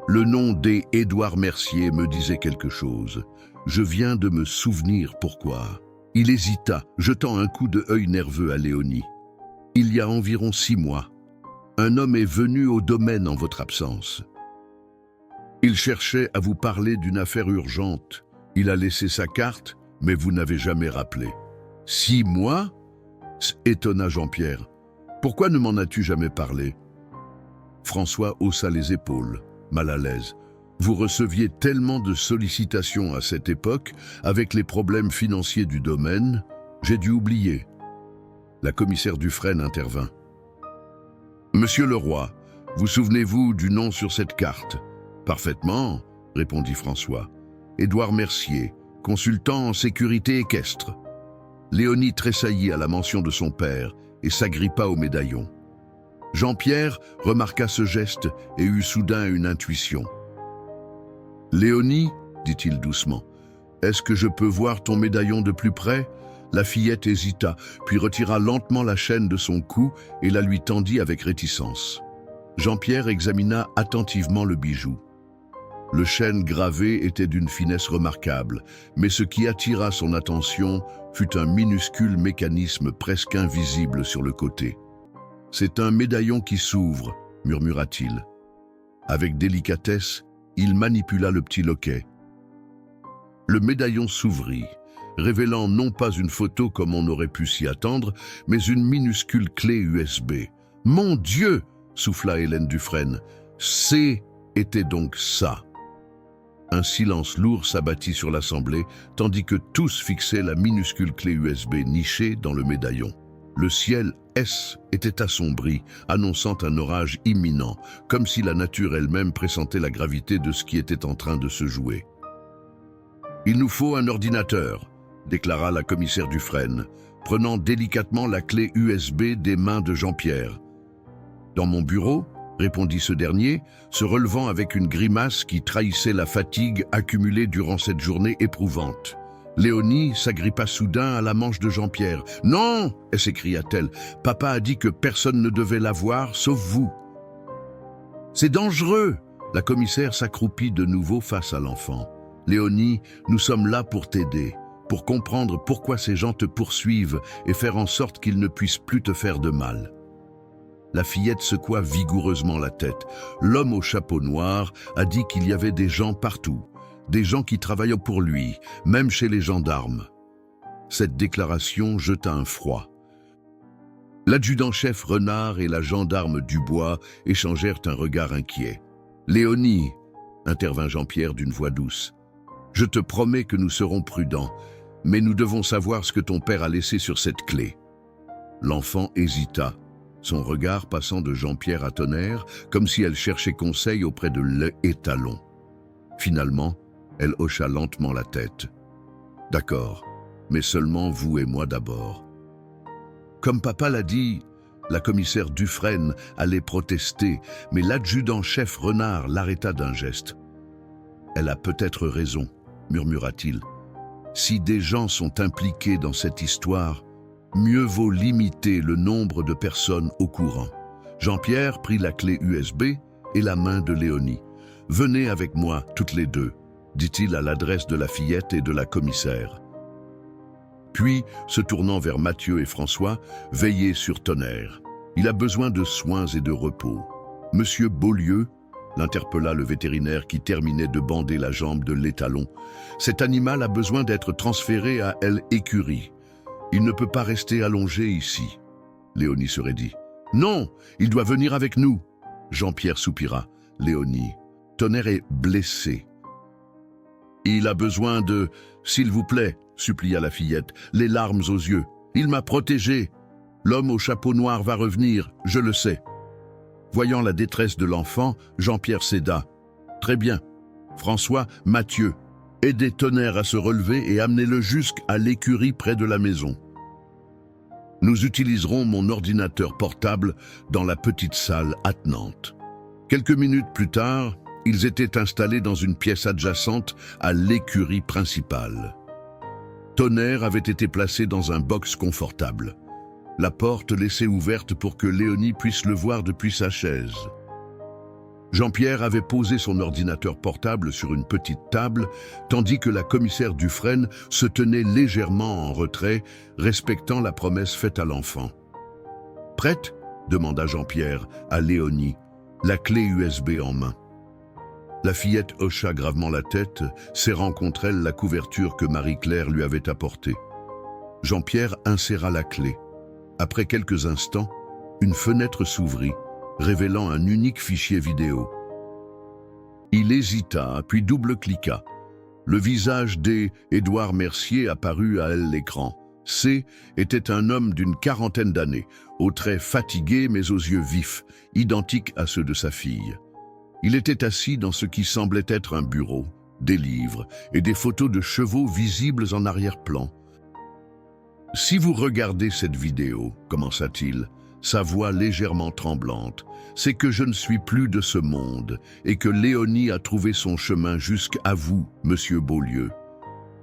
le nom d'Édouard Mercier me disait quelque chose. Je viens de me souvenir pourquoi. » Il hésita, jetant un coup d'œil nerveux à Léonie. « Il y a environ 6 mois, un homme est venu au domaine en votre absence. Il cherchait à vous parler d'une affaire urgente. Il a laissé sa carte, mais vous n'avez jamais rappelé. 6 mois? Étonna Jean-Pierre. Pourquoi ne m'en as-tu jamais parlé? François haussa les épaules, mal à l'aise. Vous receviez tellement de sollicitations à cette époque, avec les problèmes financiers du domaine, j'ai dû oublier. La commissaire Dufresne intervint. Monsieur Leroy, vous souvenez-vous du nom sur cette carte? Parfaitement, répondit François. Édouard Mercier, consultant en sécurité équestre. Léonie tressaillit à la mention de son père et s'agrippa au médaillon. Jean-Pierre remarqua ce geste et eut soudain une intuition. « Léonie, dit-il doucement, est-ce que je peux voir ton médaillon de plus près ?» La fillette hésita, puis retira lentement la chaîne de son cou et la lui tendit avec réticence. Jean-Pierre examina attentivement le bijou. Le chêne gravé était d'une finesse remarquable, mais ce qui attira son attention fut un minuscule mécanisme presque invisible sur le côté. « C'est un médaillon qui s'ouvre, » murmura-t-il. Avec délicatesse, il manipula le petit loquet. Le médaillon s'ouvrit, révélant non pas une photo comme on aurait pu s'y attendre, mais une minuscule clé USB. « Mon Dieu !» souffla Hélène Dufresne. « C'était donc ça !» Un silence lourd s'abattit sur l'assemblée, tandis que tous fixaient la minuscule clé USB nichée dans le médaillon. Le ciel était assombri, annonçant un orage imminent, comme si la nature elle-même pressentait la gravité de ce qui était en train de se jouer. « Il nous faut un ordinateur », déclara la commissaire Dufresne, prenant délicatement la clé USB des mains de Jean-Pierre. « Dans mon bureau ?» répondit ce dernier, se relevant avec une grimace qui trahissait la fatigue accumulée durant cette journée éprouvante. Léonie s'agrippa soudain à la manche de Jean-Pierre. « Non !» s'écria-t-elle. « Papa a dit que personne ne devait la voir, sauf vous. »« C'est dangereux !» La commissaire s'accroupit de nouveau face à l'enfant. « Léonie, nous sommes là pour t'aider, pour comprendre pourquoi ces gens te poursuivent et faire en sorte qu'ils ne puissent plus te faire de mal. » La fillette secoua vigoureusement la tête. L'homme au chapeau noir a dit qu'il y avait des gens partout, des gens qui travaillaient pour lui, même chez les gendarmes. Cette déclaration jeta un froid. L'adjudant-chef Renard et la gendarme Dubois échangèrent un regard inquiet. « Léonie, » intervint Jean-Pierre d'une voix douce, « je te promets que nous serons prudents, mais nous devons savoir ce que ton père a laissé sur cette clé. » L'enfant hésita, son regard passant de Jean-Pierre à Tonnerre, comme si elle cherchait conseil auprès de l'étalon. Finalement, elle hocha lentement la tête. « D'accord, mais seulement vous et moi d'abord. » Comme papa l'a dit, la commissaire Dufresne allait protester, mais l'adjudant-chef Renard l'arrêta d'un geste. « Elle a peut-être raison, » murmura-t-il. « Si des gens sont impliqués dans cette histoire, mieux vaut limiter le nombre de personnes au courant. » Jean-Pierre prit la clé USB et la main de Léonie. « Venez avec moi, toutes les deux, » dit-il à l'adresse de la fillette et de la commissaire. Puis, se tournant vers Mathieu et François, « Veillez sur Tonnerre. Il a besoin de soins et de repos. Monsieur Beaulieu, l'interpella le vétérinaire qui terminait de bander la jambe de l'étalon. Cet animal a besoin d'être transféré à l'écurie. Il ne peut pas rester allongé ici. Léonie se raidit. Non, il doit venir avec nous. Jean-Pierre soupira. Léonie, Tonnerre est blessé. Il a besoin de... S'il vous plaît, supplia la fillette, les larmes aux yeux. Il m'a protégé. L'homme au chapeau noir va revenir, je le sais. Voyant la détresse de l'enfant, Jean-Pierre céda. Très bien. François, Mathieu, aidez Tonnerre à se relever et amenez-le jusqu'à l'écurie près de la maison. Nous utiliserons mon ordinateur portable dans la petite salle attenante. Quelques minutes plus tard, ils étaient installés dans une pièce adjacente à l'écurie principale. Tonnerre avait été placé dans un box confortable. La porte laissée ouverte pour que Léonie puisse le voir depuis sa chaise. Jean-Pierre avait posé son ordinateur portable sur une petite table, tandis que la commissaire Dufresne se tenait légèrement en retrait, respectant la promesse faite à l'enfant. « Prête ?» demanda Jean-Pierre à Léonie, la clé USB en main. La fillette hocha gravement la tête, serrant contre elle la couverture que Marie-Claire lui avait apportée. Jean-Pierre inséra la clé. Après quelques instants, une fenêtre s'ouvrit, révélant un unique fichier vidéo. Il hésita, puis double-cliqua. Le visage d'Édouard Mercier apparut à l'écran. C était un homme d'une quarantaine d'années, aux traits fatigués mais aux yeux vifs, identiques à ceux de sa fille. Il était assis dans ce qui semblait être un bureau, des livres et des photos de chevaux visibles en arrière-plan. « Si vous regardez cette vidéo, commença-t-il, sa voix légèrement tremblante, c'est que je ne suis plus de ce monde et que Léonie a trouvé son chemin jusqu'à vous, monsieur Beaulieu. »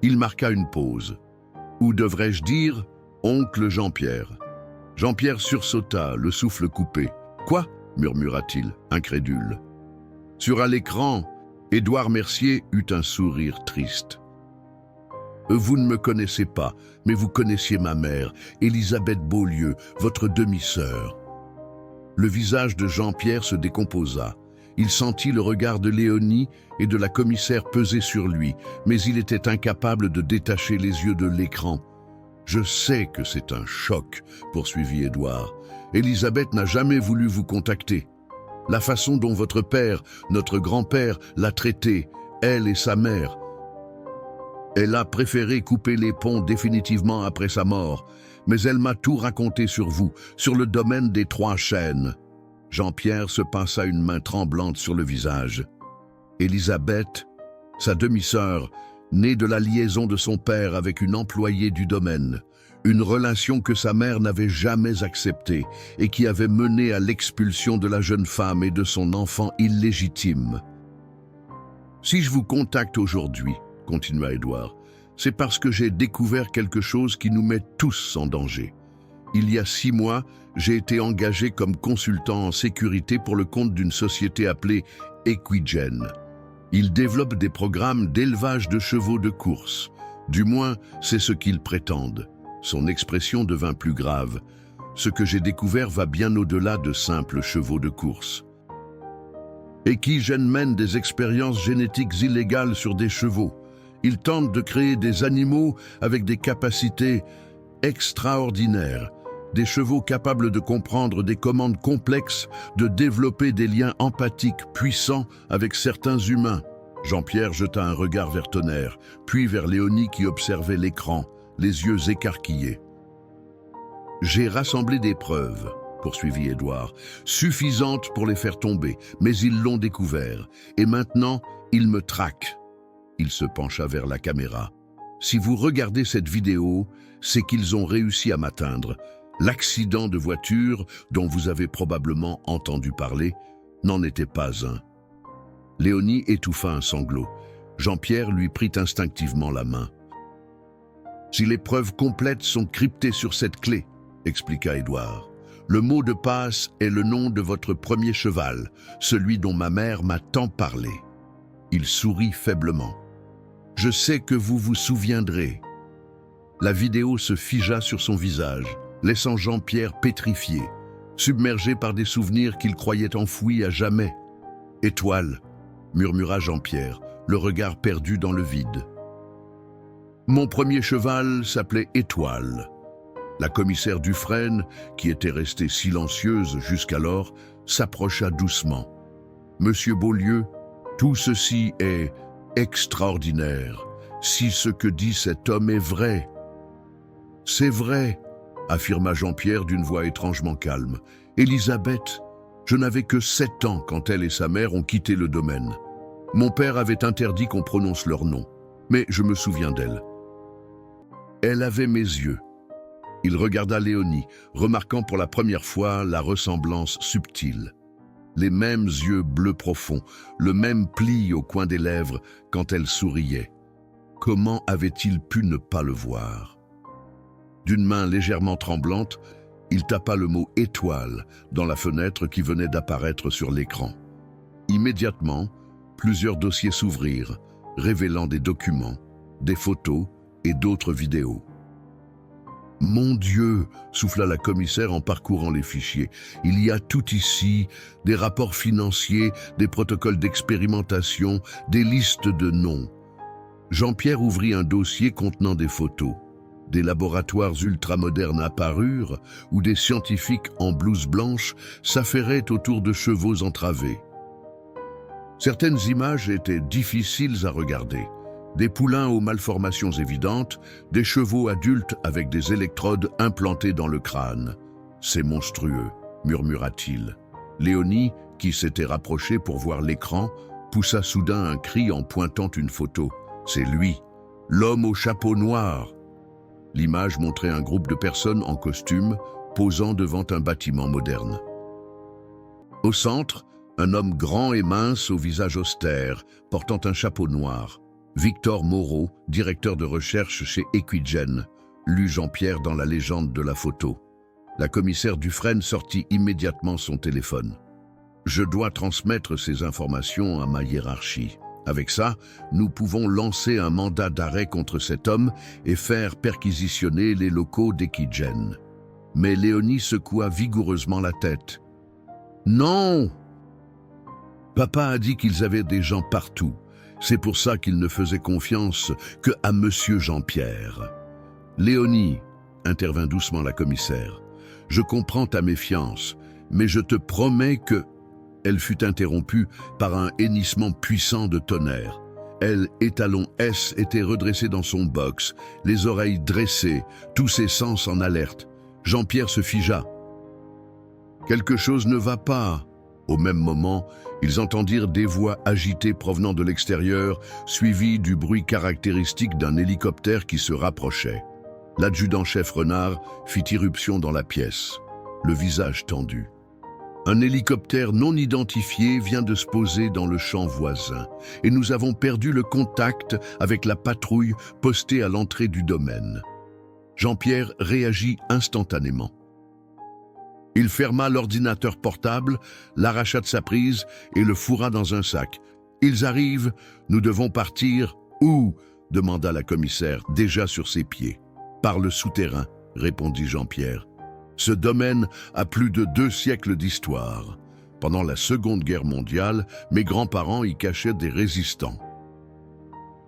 Il marqua une pause. « Ou devrais-je dire, oncle Jean-Pierre ?» Jean-Pierre sursauta, le souffle coupé. « Quoi ?» murmura-t-il, incrédule. Sur à l'écran, Édouard Mercier eut un sourire triste. « Vous ne me connaissez pas, mais vous connaissiez ma mère, Elisabeth Beaulieu, votre demi-sœur. » Le visage de Jean-Pierre se décomposa. Il sentit le regard de Léonie et de la commissaire peser sur lui, mais il était incapable de détacher les yeux de l'écran. « Je sais que c'est un choc, » poursuivit Édouard. « Elisabeth n'a jamais voulu vous contacter. La façon dont votre père, notre grand-père, l'a traitée, elle et sa mère. Elle a préféré couper les ponts définitivement après sa mort, mais elle m'a tout raconté sur vous, sur le domaine des 3 chênes. » Jean-Pierre se pinça une main tremblante sur le visage. Elisabeth, sa demi-sœur, née de la liaison de son père avec une employée du domaine, une relation que sa mère n'avait jamais acceptée et qui avait mené à l'expulsion de la jeune femme et de son enfant illégitime. « Si je vous contacte aujourd'hui, » continua Édouard, « c'est parce que j'ai découvert quelque chose qui nous met tous en danger. Il y a 6 mois, j'ai été engagé comme consultant en sécurité pour le compte d'une société appelée Equigen. Ils développent des programmes d'élevage de chevaux de course. Du moins, c'est ce qu'ils prétendent. » Son expression devint plus grave. « Ce que j'ai découvert va bien au-delà de simples chevaux de course. Equigen mène des expériences génétiques illégales sur des chevaux. Ils tentent de créer des animaux avec des capacités extraordinaires, des chevaux capables de comprendre des commandes complexes, de développer des liens empathiques puissants avec certains humains. » Jean-Pierre jeta un regard vers Tonnerre, puis vers Léonie qui observait l'écran, les yeux écarquillés. « J'ai rassemblé des preuves, » poursuivit Édouard, « suffisantes pour les faire tomber, mais ils l'ont découvert, et maintenant, ils me traquent. » Il se pencha vers la caméra. « Si vous regardez cette vidéo, c'est qu'ils ont réussi à m'atteindre. L'accident de voiture, dont vous avez probablement entendu parler, n'en était pas un. » Léonie étouffa un sanglot. Jean-Pierre lui prit instinctivement la main. « Si les preuves complètes sont cryptées sur cette clé, » expliqua Édouard. « Le mot de passe est le nom de votre premier cheval, celui dont ma mère m'a tant parlé. » Il sourit faiblement. « Je sais que vous vous souviendrez. » La vidéo se figea sur son visage, laissant Jean-Pierre pétrifié. submergé par des souvenirs qu'il croyait enfouis à jamais. « Étoile », murmura Jean-Pierre, le regard perdu dans le vide. Mon premier cheval s'appelait Étoile. La commissaire Dufresne, qui était restée silencieuse jusqu'alors, s'approcha doucement. « Monsieur Beaulieu, tout ceci est extraordinaire, si ce que dit cet homme est vrai. »« C'est vrai, » affirma Jean-Pierre d'une voix étrangement calme. « Élisabeth, je n'avais que 7 ans quand elle et sa mère ont quitté le domaine. Mon père avait interdit qu'on prononce leur nom, mais je me souviens d'elle. Elle avait mes yeux. » Il regarda Léonie, remarquant pour la première fois la ressemblance subtile. Les mêmes yeux bleus profonds, le même pli au coin des lèvres quand elle souriait. Comment avait-il pu ne pas le voir? D'une main légèrement tremblante, il tapa le mot « étoile » dans la fenêtre qui venait d'apparaître sur l'écran. Immédiatement, plusieurs dossiers s'ouvrirent, révélant des documents, des photos et d'autres vidéos. « Mon Dieu !» souffla la commissaire en parcourant les fichiers. « Il y a tout ici, des rapports financiers, des protocoles d'expérimentation, des listes de noms. » Jean-Pierre ouvrit un dossier contenant des photos. Des laboratoires ultramodernes apparurent, où des scientifiques en blouse blanche s'affairaient autour de chevaux entravés. Certaines images étaient difficiles à regarder. Des poulains aux malformations évidentes, des chevaux adultes avec des électrodes implantées dans le crâne. « C'est monstrueux », murmura-t-il. Léonie, qui s'était rapprochée pour voir l'écran, poussa soudain un cri en pointant une photo. « C'est lui, l'homme au chapeau noir !» L'image montrait un groupe de personnes en costume posant devant un bâtiment moderne. Au centre, un homme grand et mince au visage austère, portant un chapeau noir. Victor Moreau, directeur de recherche chez Equigen, lut Jean-Pierre dans la légende de la photo. La commissaire Dufresne sortit immédiatement son téléphone. « Je dois transmettre ces informations à ma hiérarchie. Avec ça, nous pouvons lancer un mandat d'arrêt contre cet homme et faire perquisitionner les locaux d'Equigen. » Mais Léonie secoua vigoureusement la tête. « Non ! Papa a dit qu'ils avaient des gens partout. C'est pour ça qu'il ne faisait confiance que à Monsieur Jean-Pierre. »« Léonie, » intervint doucement la commissaire, « je comprends ta méfiance, mais je te promets que... » Elle fut interrompue par un hennissement puissant de tonnerre. Elle, étalon S, était redressée dans son box, les oreilles dressées, tous ses sens en alerte. Jean-Pierre se figea. Quelque chose ne va pas. Au même moment, ils entendirent des voix agitées provenant de l'extérieur, suivies du bruit caractéristique d'un hélicoptère qui se rapprochait. L'adjudant-chef Renard fit irruption dans la pièce, le visage tendu. Un hélicoptère non identifié vient de se poser dans le champ voisin et nous avons perdu le contact avec la patrouille postée à l'entrée du domaine. Jean-Pierre réagit instantanément. Il ferma l'ordinateur portable, l'arracha de sa prise et le fourra dans un sac. « Ils arrivent, nous devons partir. »« Où ?» demanda la commissaire, déjà sur ses pieds. « Par le souterrain, » répondit Jean-Pierre. Ce domaine a plus de 2 siècles d'histoire. Pendant la Seconde Guerre mondiale, mes grands-parents y cachaient des résistants.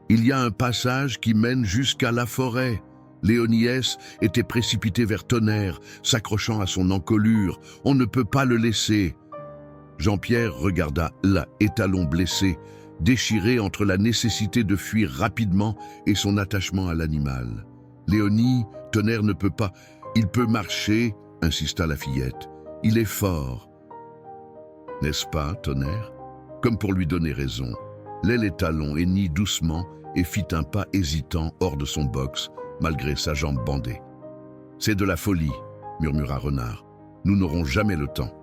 Il y a un passage qui mène jusqu'à la forêt. Léonie S. était précipité vers Tonnerre, s'accrochant à son encolure. On ne peut pas le laisser. Jean-Pierre regarda l'étalon blessé, déchiré entre la nécessité de fuir rapidement et son attachement à l'animal. Léonie, Tonnerre ne peut pas... Il peut marcher, insista la fillette. Il est fort. N'est-ce pas, Tonnerre? Comme pour lui donner raison, l'étalon hennit doucement et fit un pas hésitant hors de son box, malgré sa jambe bandée. C'est de la folie, murmura Renard. Nous n'aurons jamais le temps.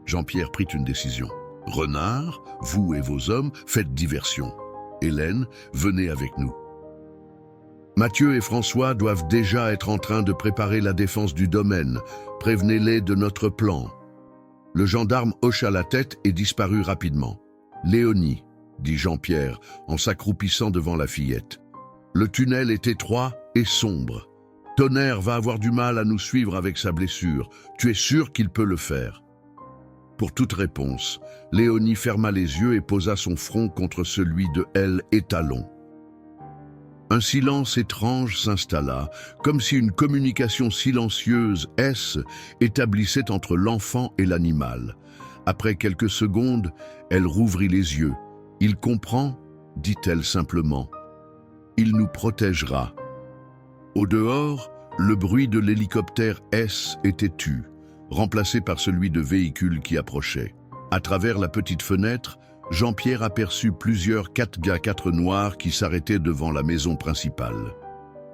Jean-Pierre prit une décision. Renard, vous et vos hommes, faites diversion. Hélène, venez avec nous. Mathieu et François doivent déjà être en train de préparer la défense du domaine. Prévenez-les de notre plan. Le gendarme hocha la tête et disparut rapidement. Léonie, dit Jean-Pierre en s'accroupissant devant la fillette. Le tunnel est étroit et sombre. Tonnerre va avoir du mal à nous suivre avec sa blessure. Tu es sûr qu'il peut le faire? Pour toute réponse, Léonie ferma les yeux et posa son front contre celui de elle et Talon. Un silence étrange s'installa, comme si une communication silencieuse établissait entre l'enfant et l'animal. Après quelques secondes, elle rouvrit les yeux. « Il comprend ?» dit-elle simplement. « Il nous protégera. » Au dehors, le bruit de l'hélicoptère S était tu, remplacé par celui de véhicules qui approchaient. À travers la petite fenêtre, Jean-Pierre aperçut plusieurs 4x4 noirs qui s'arrêtaient devant la maison principale.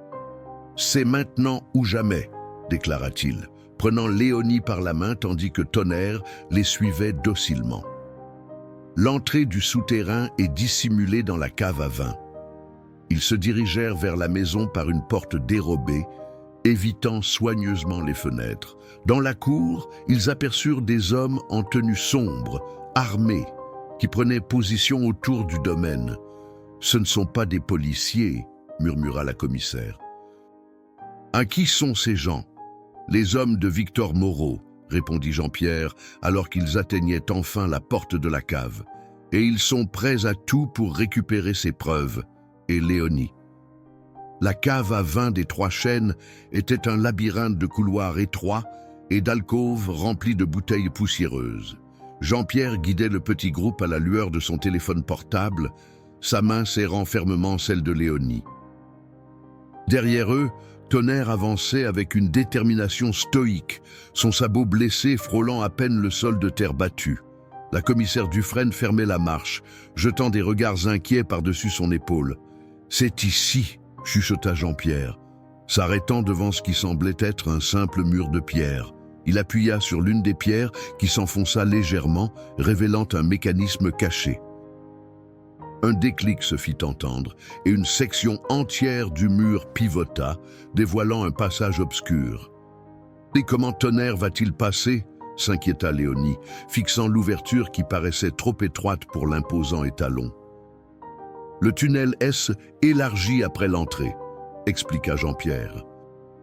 « C'est maintenant ou jamais », déclara-t-il, prenant Léonie par la main tandis que Tonnerre les suivait docilement. L'entrée du souterrain est dissimulée dans la cave à vin. Ils se dirigèrent vers la maison par une porte dérobée, évitant soigneusement les fenêtres. Dans la cour, ils aperçurent des hommes en tenue sombre, armés, qui prenaient position autour du domaine. « Ce ne sont pas des policiers », murmura la commissaire. « À qui sont ces gens ?»« Les hommes de Victor Moreau », répondit Jean-Pierre, alors qu'ils atteignaient enfin la porte de la cave. « Et ils sont prêts à tout pour récupérer ces preuves. » Et Léonie. La cave à vin des Trois Chênes était un labyrinthe de couloirs étroits et d'alcôves remplies de bouteilles poussiéreuses. Jean-Pierre guidait le petit groupe à la lueur de son téléphone portable, sa main serrant fermement celle de Léonie. Derrière eux, Tonnerre avançait avec une détermination stoïque, son sabot blessé frôlant à peine le sol de terre battue. La commissaire Dufresne fermait la marche, jetant des regards inquiets par-dessus son épaule. « C'est ici !» chuchota Jean-Pierre, s'arrêtant devant ce qui semblait être un simple mur de pierre. Il appuya sur l'une des pierres qui s'enfonça légèrement, révélant un mécanisme caché. Un déclic se fit entendre et une section entière du mur pivota, dévoilant un passage obscur. « Et comment Tonnerre va-t-il passer ?» s'inquiéta Léonie, fixant l'ouverture qui paraissait trop étroite pour l'imposant étalon. « Le tunnel S élargit après l'entrée », expliqua Jean-Pierre.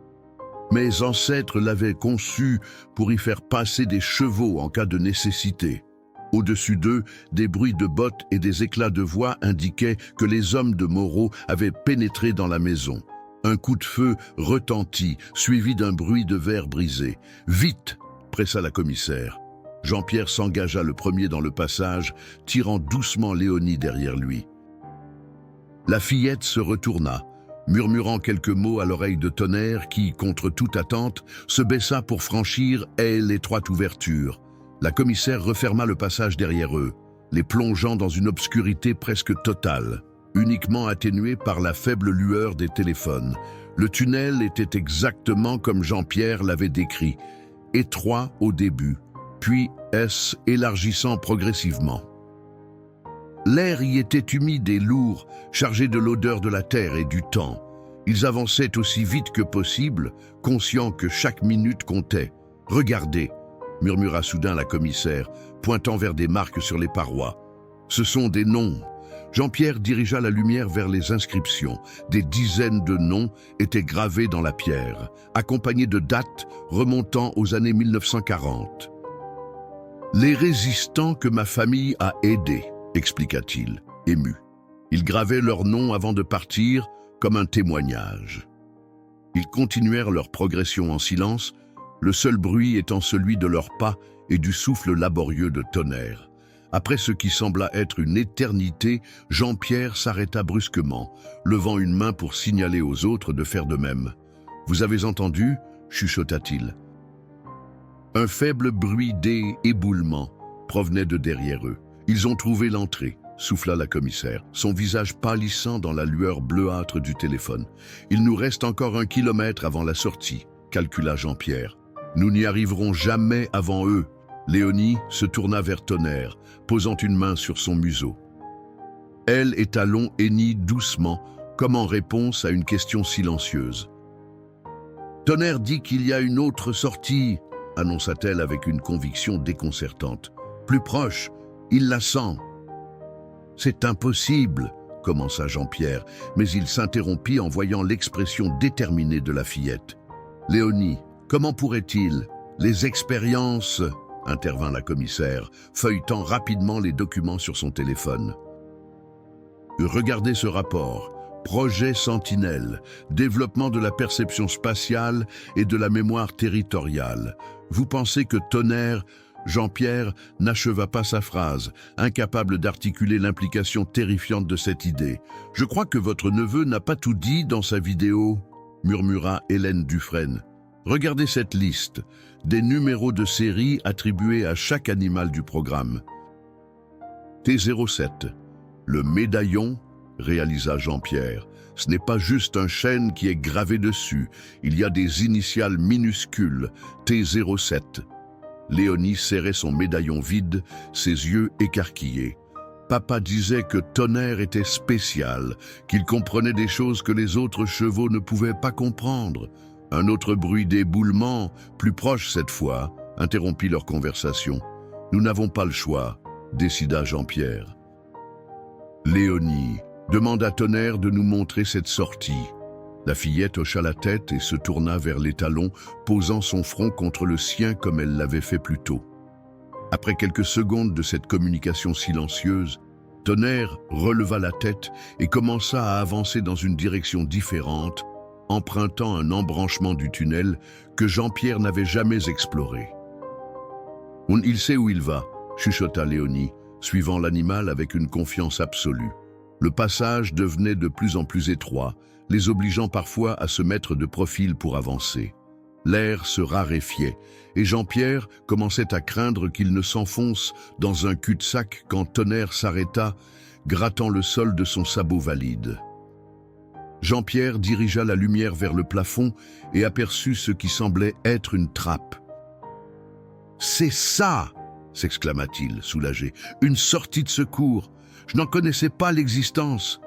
« Mes ancêtres l'avaient conçu pour y faire passer des chevaux en cas de nécessité. » Au-dessus d'eux, des bruits de bottes et des éclats de voix indiquaient que les hommes de Moreau avaient pénétré dans la maison. Un coup de feu retentit, suivi d'un bruit de verre brisé. « Vite !» pressa la commissaire. Jean-Pierre s'engagea le premier dans le passage, tirant doucement Léonie derrière lui. La fillette se retourna, murmurant quelques mots à l'oreille de Tonnerre qui, contre toute attente, se baissa pour franchir l'étroite ouverture. La commissaire referma le passage derrière eux, les plongeant dans une obscurité presque totale, uniquement atténuée par la faible lueur des téléphones. Le tunnel était exactement comme Jean-Pierre l'avait décrit, étroit au début, puis élargissant progressivement. L'air y était humide et lourd, chargé de l'odeur de la terre et du temps. Ils avançaient aussi vite que possible, conscients que chaque minute comptait. « Regardez !» murmura soudain la commissaire, pointant vers des marques sur les parois. « Ce sont des noms. » Jean-Pierre dirigea la lumière vers les inscriptions. Des dizaines de noms étaient gravés dans la pierre, accompagnés de dates remontant aux années 1940. « Les résistants que ma famille a aidés », expliqua-t-il, ému. Ils gravaient leurs noms avant de partir, comme un témoignage. Ils continuèrent leur progression en silence, le seul bruit étant celui de leurs pas et du souffle laborieux de Tonnerre. Après ce qui sembla être une éternité, Jean-Pierre s'arrêta brusquement, levant une main pour signaler aux autres de faire de même. « Vous avez entendu ?» chuchota-t-il. Un faible bruit d'éboulement provenait de derrière eux. « Ils ont trouvé l'entrée », souffla la commissaire, son visage pâlissant dans la lueur bleuâtre du téléphone. « Il nous reste encore 1 kilomètre avant la sortie », calcula Jean-Pierre. « Nous n'y arriverons jamais avant eux. » Léonie se tourna vers Tonnerre, posant une main sur son museau. Elle et Talon hennit doucement, comme en réponse à une question silencieuse. « Tonnerre dit qu'il y a une autre sortie », annonça-t-elle avec une conviction déconcertante. « Plus proche, il la sent. »« C'est impossible », commença Jean-Pierre, mais il s'interrompit en voyant l'expression déterminée de la fillette. « Léonie, comment pourrait-il? Les expériences » intervint la commissaire, feuilletant rapidement les documents sur son téléphone. « Regardez ce rapport. Projet Sentinelle, développement de la perception spatiale et de la mémoire territoriale. Vous pensez que Tonnerre... » Jean-Pierre n'acheva pas sa phrase, incapable d'articuler l'implication terrifiante de cette idée. « Je crois que votre neveu n'a pas tout dit dans sa vidéo, » murmura Hélène Dufresne. « Regardez cette liste, des numéros de série attribués à chaque animal du programme. » T07, le médaillon, réalisa Jean-Pierre. Ce n'est pas juste un chêne qui est gravé dessus, il y a des initiales minuscules, T07. Léonie serrait son médaillon vide, ses yeux écarquillés. Papa disait que Tonnerre était spécial, qu'il comprenait des choses que les autres chevaux ne pouvaient pas comprendre. Un autre bruit d'éboulement, plus proche cette fois, interrompit leur conversation. « Nous n'avons pas le choix », décida Jean-Pierre. Léonie, demande à Tonnerre de nous montrer cette sortie. La fillette hocha la tête et se tourna vers l'étalon, posant son front contre le sien comme elle l'avait fait plus tôt. Après quelques secondes de cette communication silencieuse, Tonnerre releva la tête et commença à avancer dans une direction différente, empruntant un embranchement du tunnel que Jean-Pierre n'avait jamais exploré. « Il sait où il va », chuchota Léonie, suivant l'animal avec une confiance absolue. Le passage devenait de plus en plus étroit, les obligeant parfois à se mettre de profil pour avancer. L'air se raréfiait, et Jean-Pierre commençait à craindre qu'il ne s'enfonce dans un cul-de-sac quand Tonnerre s'arrêta, grattant le sol de son sabot valide. Jean-Pierre dirigea la lumière vers le plafond et aperçut ce qui semblait être une trappe. « C'est ça !» s'exclama-t-il, soulagé. « Une sortie de secours. Je n'en connaissais pas l'existence. »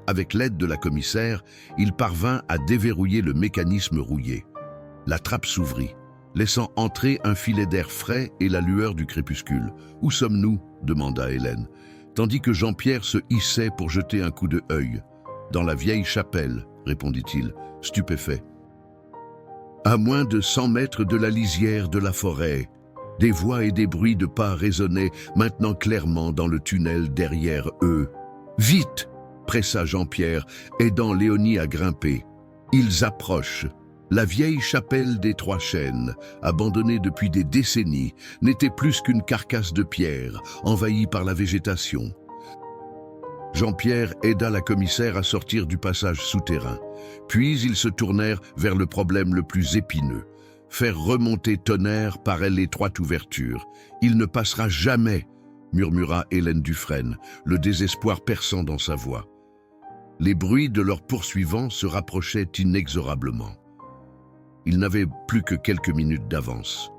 Avec l'aide de la commissaire, il parvint à déverrouiller le mécanisme rouillé. La trappe s'ouvrit, laissant entrer un filet d'air frais et la lueur du crépuscule. « Où sommes-nous » demanda Hélène, tandis que Jean-Pierre se hissait pour jeter un coup d'œil. « Dans la vieille chapelle » répondit-il, stupéfait. « À moins de 100 mètres de la lisière de la forêt. » Des voix et des bruits de pas résonnaient maintenant clairement dans le tunnel derrière eux. « Vite !» pressa Jean-Pierre, aidant Léonie à grimper. Ils approchent. La vieille chapelle des Trois Chênes, abandonnée depuis des décennies, n'était plus qu'une carcasse de pierre, envahie par la végétation. Jean-Pierre aida la commissaire à sortir du passage souterrain. Puis ils se tournèrent vers le problème le plus épineux. Faire remonter Tonnerre par l'étroite ouverture. « Il ne passera jamais !» murmura Hélène Dufresne, le désespoir perçant dans sa voix. Les bruits de leurs poursuivants se rapprochaient inexorablement. Ils n'avaient plus que quelques minutes d'avance.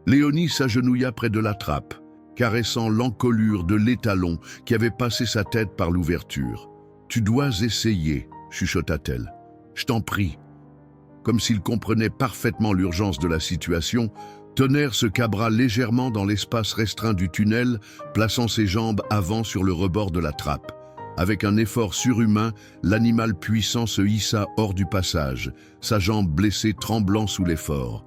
Léonie s'agenouilla près de la trappe, caressant l'encolure de l'étalon qui avait passé sa tête par l'ouverture. « Tu dois essayer », chuchota-t-elle. « Je t'en prie. » Comme s'il comprenait parfaitement l'urgence de la situation, Tonnerre se cabra légèrement dans l'espace restreint du tunnel, plaçant ses jambes avant sur le rebord de la trappe. Avec un effort surhumain, l'animal puissant se hissa hors du passage, sa jambe blessée tremblant sous l'effort.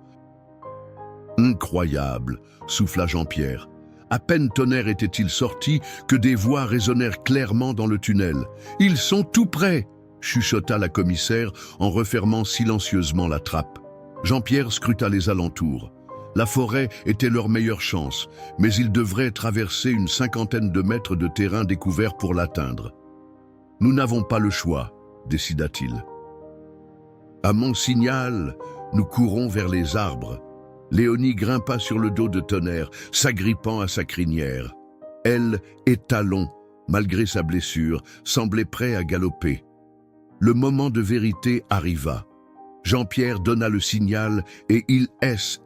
« Incroyable !» souffla Jean-Pierre. À peine Tonnerre était-il sorti que des voix résonnèrent clairement dans le tunnel. « Ils sont tout près !» chuchota la commissaire en refermant silencieusement la trappe. Jean-Pierre scruta les alentours. La forêt était leur meilleure chance, mais ils devraient traverser une 50aine de mètres de terrain découvert pour l'atteindre. « Nous n'avons pas le choix », décida-t-il. « À mon signal, nous courons vers les arbres. » Léonie grimpa sur le dos de Tonnerre, s'agrippant à sa crinière. Elle et Talon, malgré sa blessure, semblait prêt à galoper. Le moment de vérité arriva. Jean-Pierre donna le signal et ils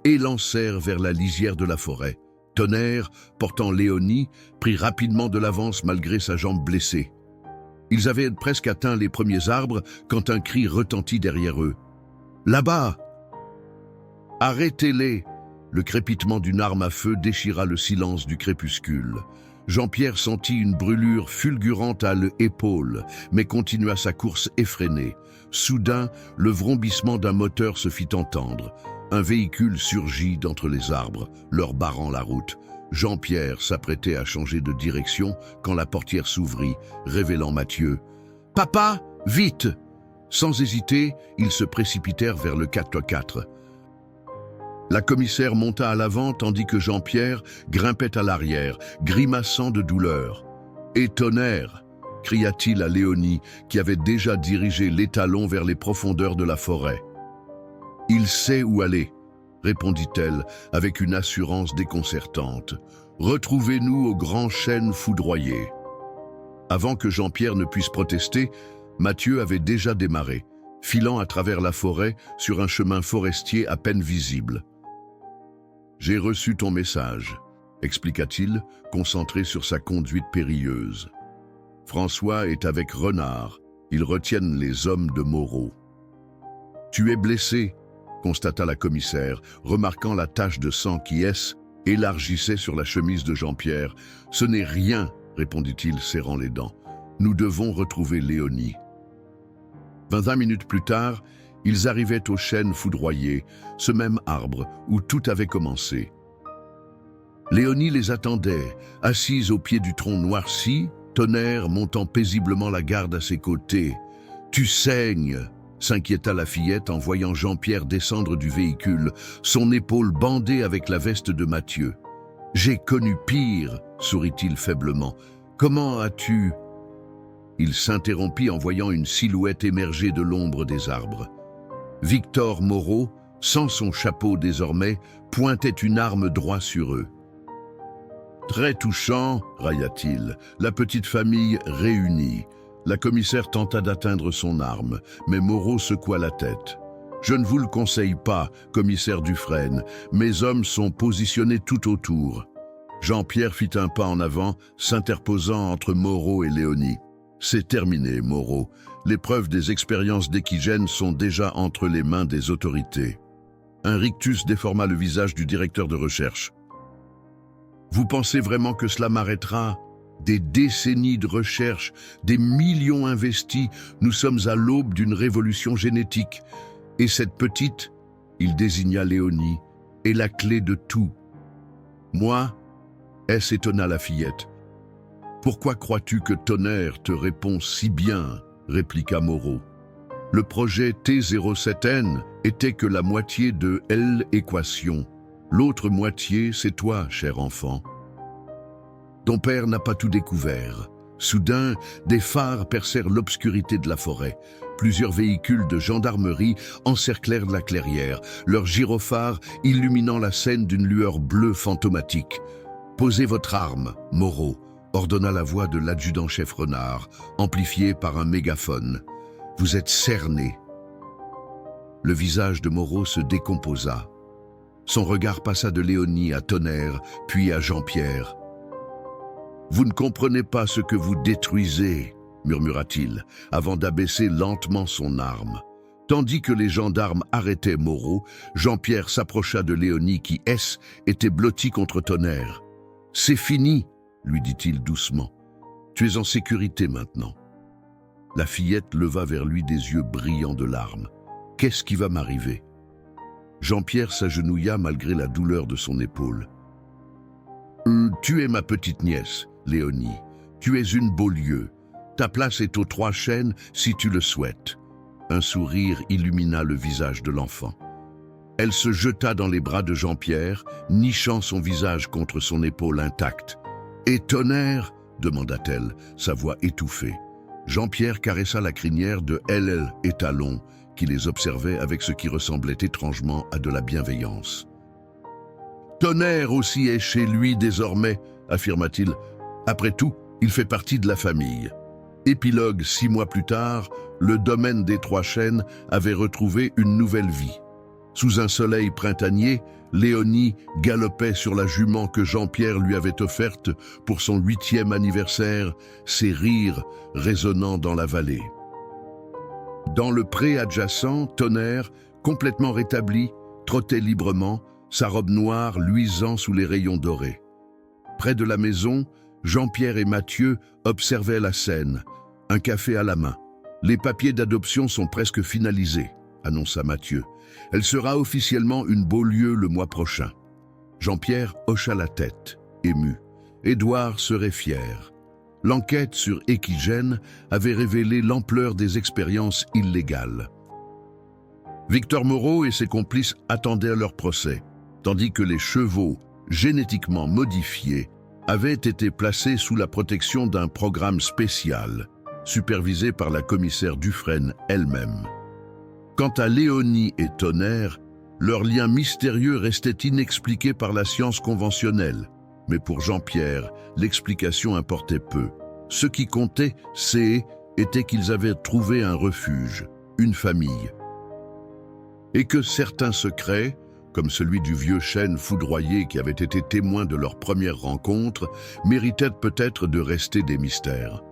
élancèrent vers la lisière de la forêt. Tonnerre, portant Léonie, prit rapidement de l'avance malgré sa jambe blessée. Ils avaient presque atteint les premiers arbres quand un cri retentit derrière eux. « Là-bas !» « Arrêtez-les !» Le crépitement d'une arme à feu déchira le silence du crépuscule. Jean-Pierre sentit une brûlure fulgurante à l'épaule, mais continua sa course effrénée. Soudain, le vrombissement d'un moteur se fit entendre. Un véhicule surgit d'entre les arbres, leur barrant la route. Jean-Pierre s'apprêtait à changer de direction quand la portière s'ouvrit, révélant Mathieu. « Papa, vite !» Sans hésiter, ils se précipitèrent vers le 4x4. La commissaire monta à l'avant tandis que Jean-Pierre grimpait à l'arrière, grimaçant de douleur. « Et tonnerre !» cria-t-il à Léonie, qui avait déjà dirigé l'étalon vers les profondeurs de la forêt. « Il sait où aller !» répondit-elle avec une assurance déconcertante. « Retrouvez-nous au grand chêne foudroyé. » Avant que Jean-Pierre ne puisse protester, Mathieu avait déjà démarré, filant à travers la forêt sur un chemin forestier à peine visible. « J'ai reçu ton message », expliqua-t-il, concentré sur sa conduite périlleuse. « François est avec Renard. Ils retiennent les hommes de Moreau. »« Tu es blessé », constata la commissaire, remarquant la tache de sang qui élargissait sur la chemise de Jean-Pierre. « Ce n'est rien », répondit-il, serrant les dents. « Nous devons retrouver Léonie. » 20 minutes plus tard, ils arrivaient au chêne foudroyé, ce même arbre où tout avait commencé. Léonie les attendait, assise au pied du tronc noirci, Tonnerre montant paisiblement la garde à ses côtés. « Tu saignes !» s'inquiéta la fillette en voyant Jean-Pierre descendre du véhicule, son épaule bandée avec la veste de Mathieu. « J'ai connu pire !» sourit-il faiblement. « Comment as-tu » Il s'interrompit en voyant une silhouette émerger de l'ombre des arbres. Victor Moreau, sans son chapeau désormais, pointait une arme droit sur eux. « Très touchant, railla-t-il, la petite famille réunie. » La commissaire tenta d'atteindre son arme, mais Moreau secoua la tête. « Je ne vous le conseille pas, commissaire Dufresne. Mes hommes sont positionnés tout autour. » Jean-Pierre fit un pas en avant, s'interposant entre Moreau et Léonie. « C'est terminé, Moreau. Les preuves des expériences d'Equigène sont déjà entre les mains des autorités. » Un rictus déforma le visage du directeur de recherche. « Vous pensez vraiment que cela m'arrêtera ? Des décennies de recherche, des millions investis, nous sommes à l'aube d'une révolution génétique. Et cette petite, il désigna Léonie, est la clé de tout. » Moi, s'étonna la fillette. « Pourquoi crois-tu que Tonnerre te répond si bien ?» répliqua Moreau. « Le projet T07N était que la moitié de l'équation. L'autre moitié, c'est toi, cher enfant. Ton père n'a pas tout découvert. » Soudain, des phares percèrent l'obscurité de la forêt. Plusieurs véhicules de gendarmerie encerclèrent la clairière, leurs gyrophares illuminant la scène d'une lueur bleue fantomatique. « Posez votre arme, Moreau », ordonna la voix de l'adjudant-chef Renard, amplifiée par un mégaphone. « Vous êtes cerné. » Le visage de Moreau se décomposa. Son regard passa de Léonie à Tonnerre, puis à Jean-Pierre. « Vous ne comprenez pas ce que vous détruisez, » murmura-t-il, avant d'abaisser lentement son arme. Tandis que les gendarmes arrêtaient Moreau, Jean-Pierre s'approcha de Léonie qui, était blottie contre Tonnerre. « C'est fini, » lui dit-il doucement. « Tu es en sécurité maintenant. » La fillette leva vers lui des yeux brillants de larmes. « Qu'est-ce qui va m'arriver ?» Jean-Pierre s'agenouilla malgré la douleur de son épaule. « Tu es ma petite nièce, Léonie. Tu es une Beaulieu. Ta place est aux Trois Chênes si tu le souhaites. » Un sourire illumina le visage de l'enfant. Elle se jeta dans les bras de Jean-Pierre, nichant son visage contre son épaule intacte. « Et Tonnerre ?» demanda-t-elle, sa voix étouffée. Jean-Pierre caressa la crinière de l'étalon, qui les observait avec ce qui ressemblait étrangement à de la bienveillance. « Tonnerre aussi est chez lui désormais, » affirma-t-il. « Après tout, il fait partie de la famille. » Épilogue 6 mois plus tard, le domaine des Trois Chênes avait retrouvé une nouvelle vie. Sous un soleil printanier, Léonie galopait sur la jument que Jean-Pierre lui avait offerte pour son 8e anniversaire, ses rires résonnant dans la vallée. Dans le pré adjacent, Tonnerre, complètement rétabli, trottait librement, sa robe noire luisant sous les rayons dorés. Près de la maison, Jean-Pierre et Mathieu observaient la scène, un café à la main. Les papiers d'adoption sont presque finalisés, annonça Mathieu. Elle sera officiellement une Beaulieu le mois prochain. Jean-Pierre hocha la tête, ému. Édouard serait fier. L'enquête sur Équigène avait révélé l'ampleur des expériences illégales. Victor Moreau et ses complices attendaient leur procès, tandis que les chevaux, génétiquement modifiés, avaient été placés sous la protection d'un programme spécial, supervisé par la commissaire Dufresne elle-même. Quant à Léonie et Tonnerre, leur lien mystérieux restait inexpliqué par la science conventionnelle. Mais pour Jean-Pierre, l'explication importait peu. Ce qui comptait, était qu'ils avaient trouvé un refuge, une famille. Et que certains secrets, comme celui du vieux chêne foudroyé qui avait été témoin de leur première rencontre, méritaient peut-être de rester des mystères.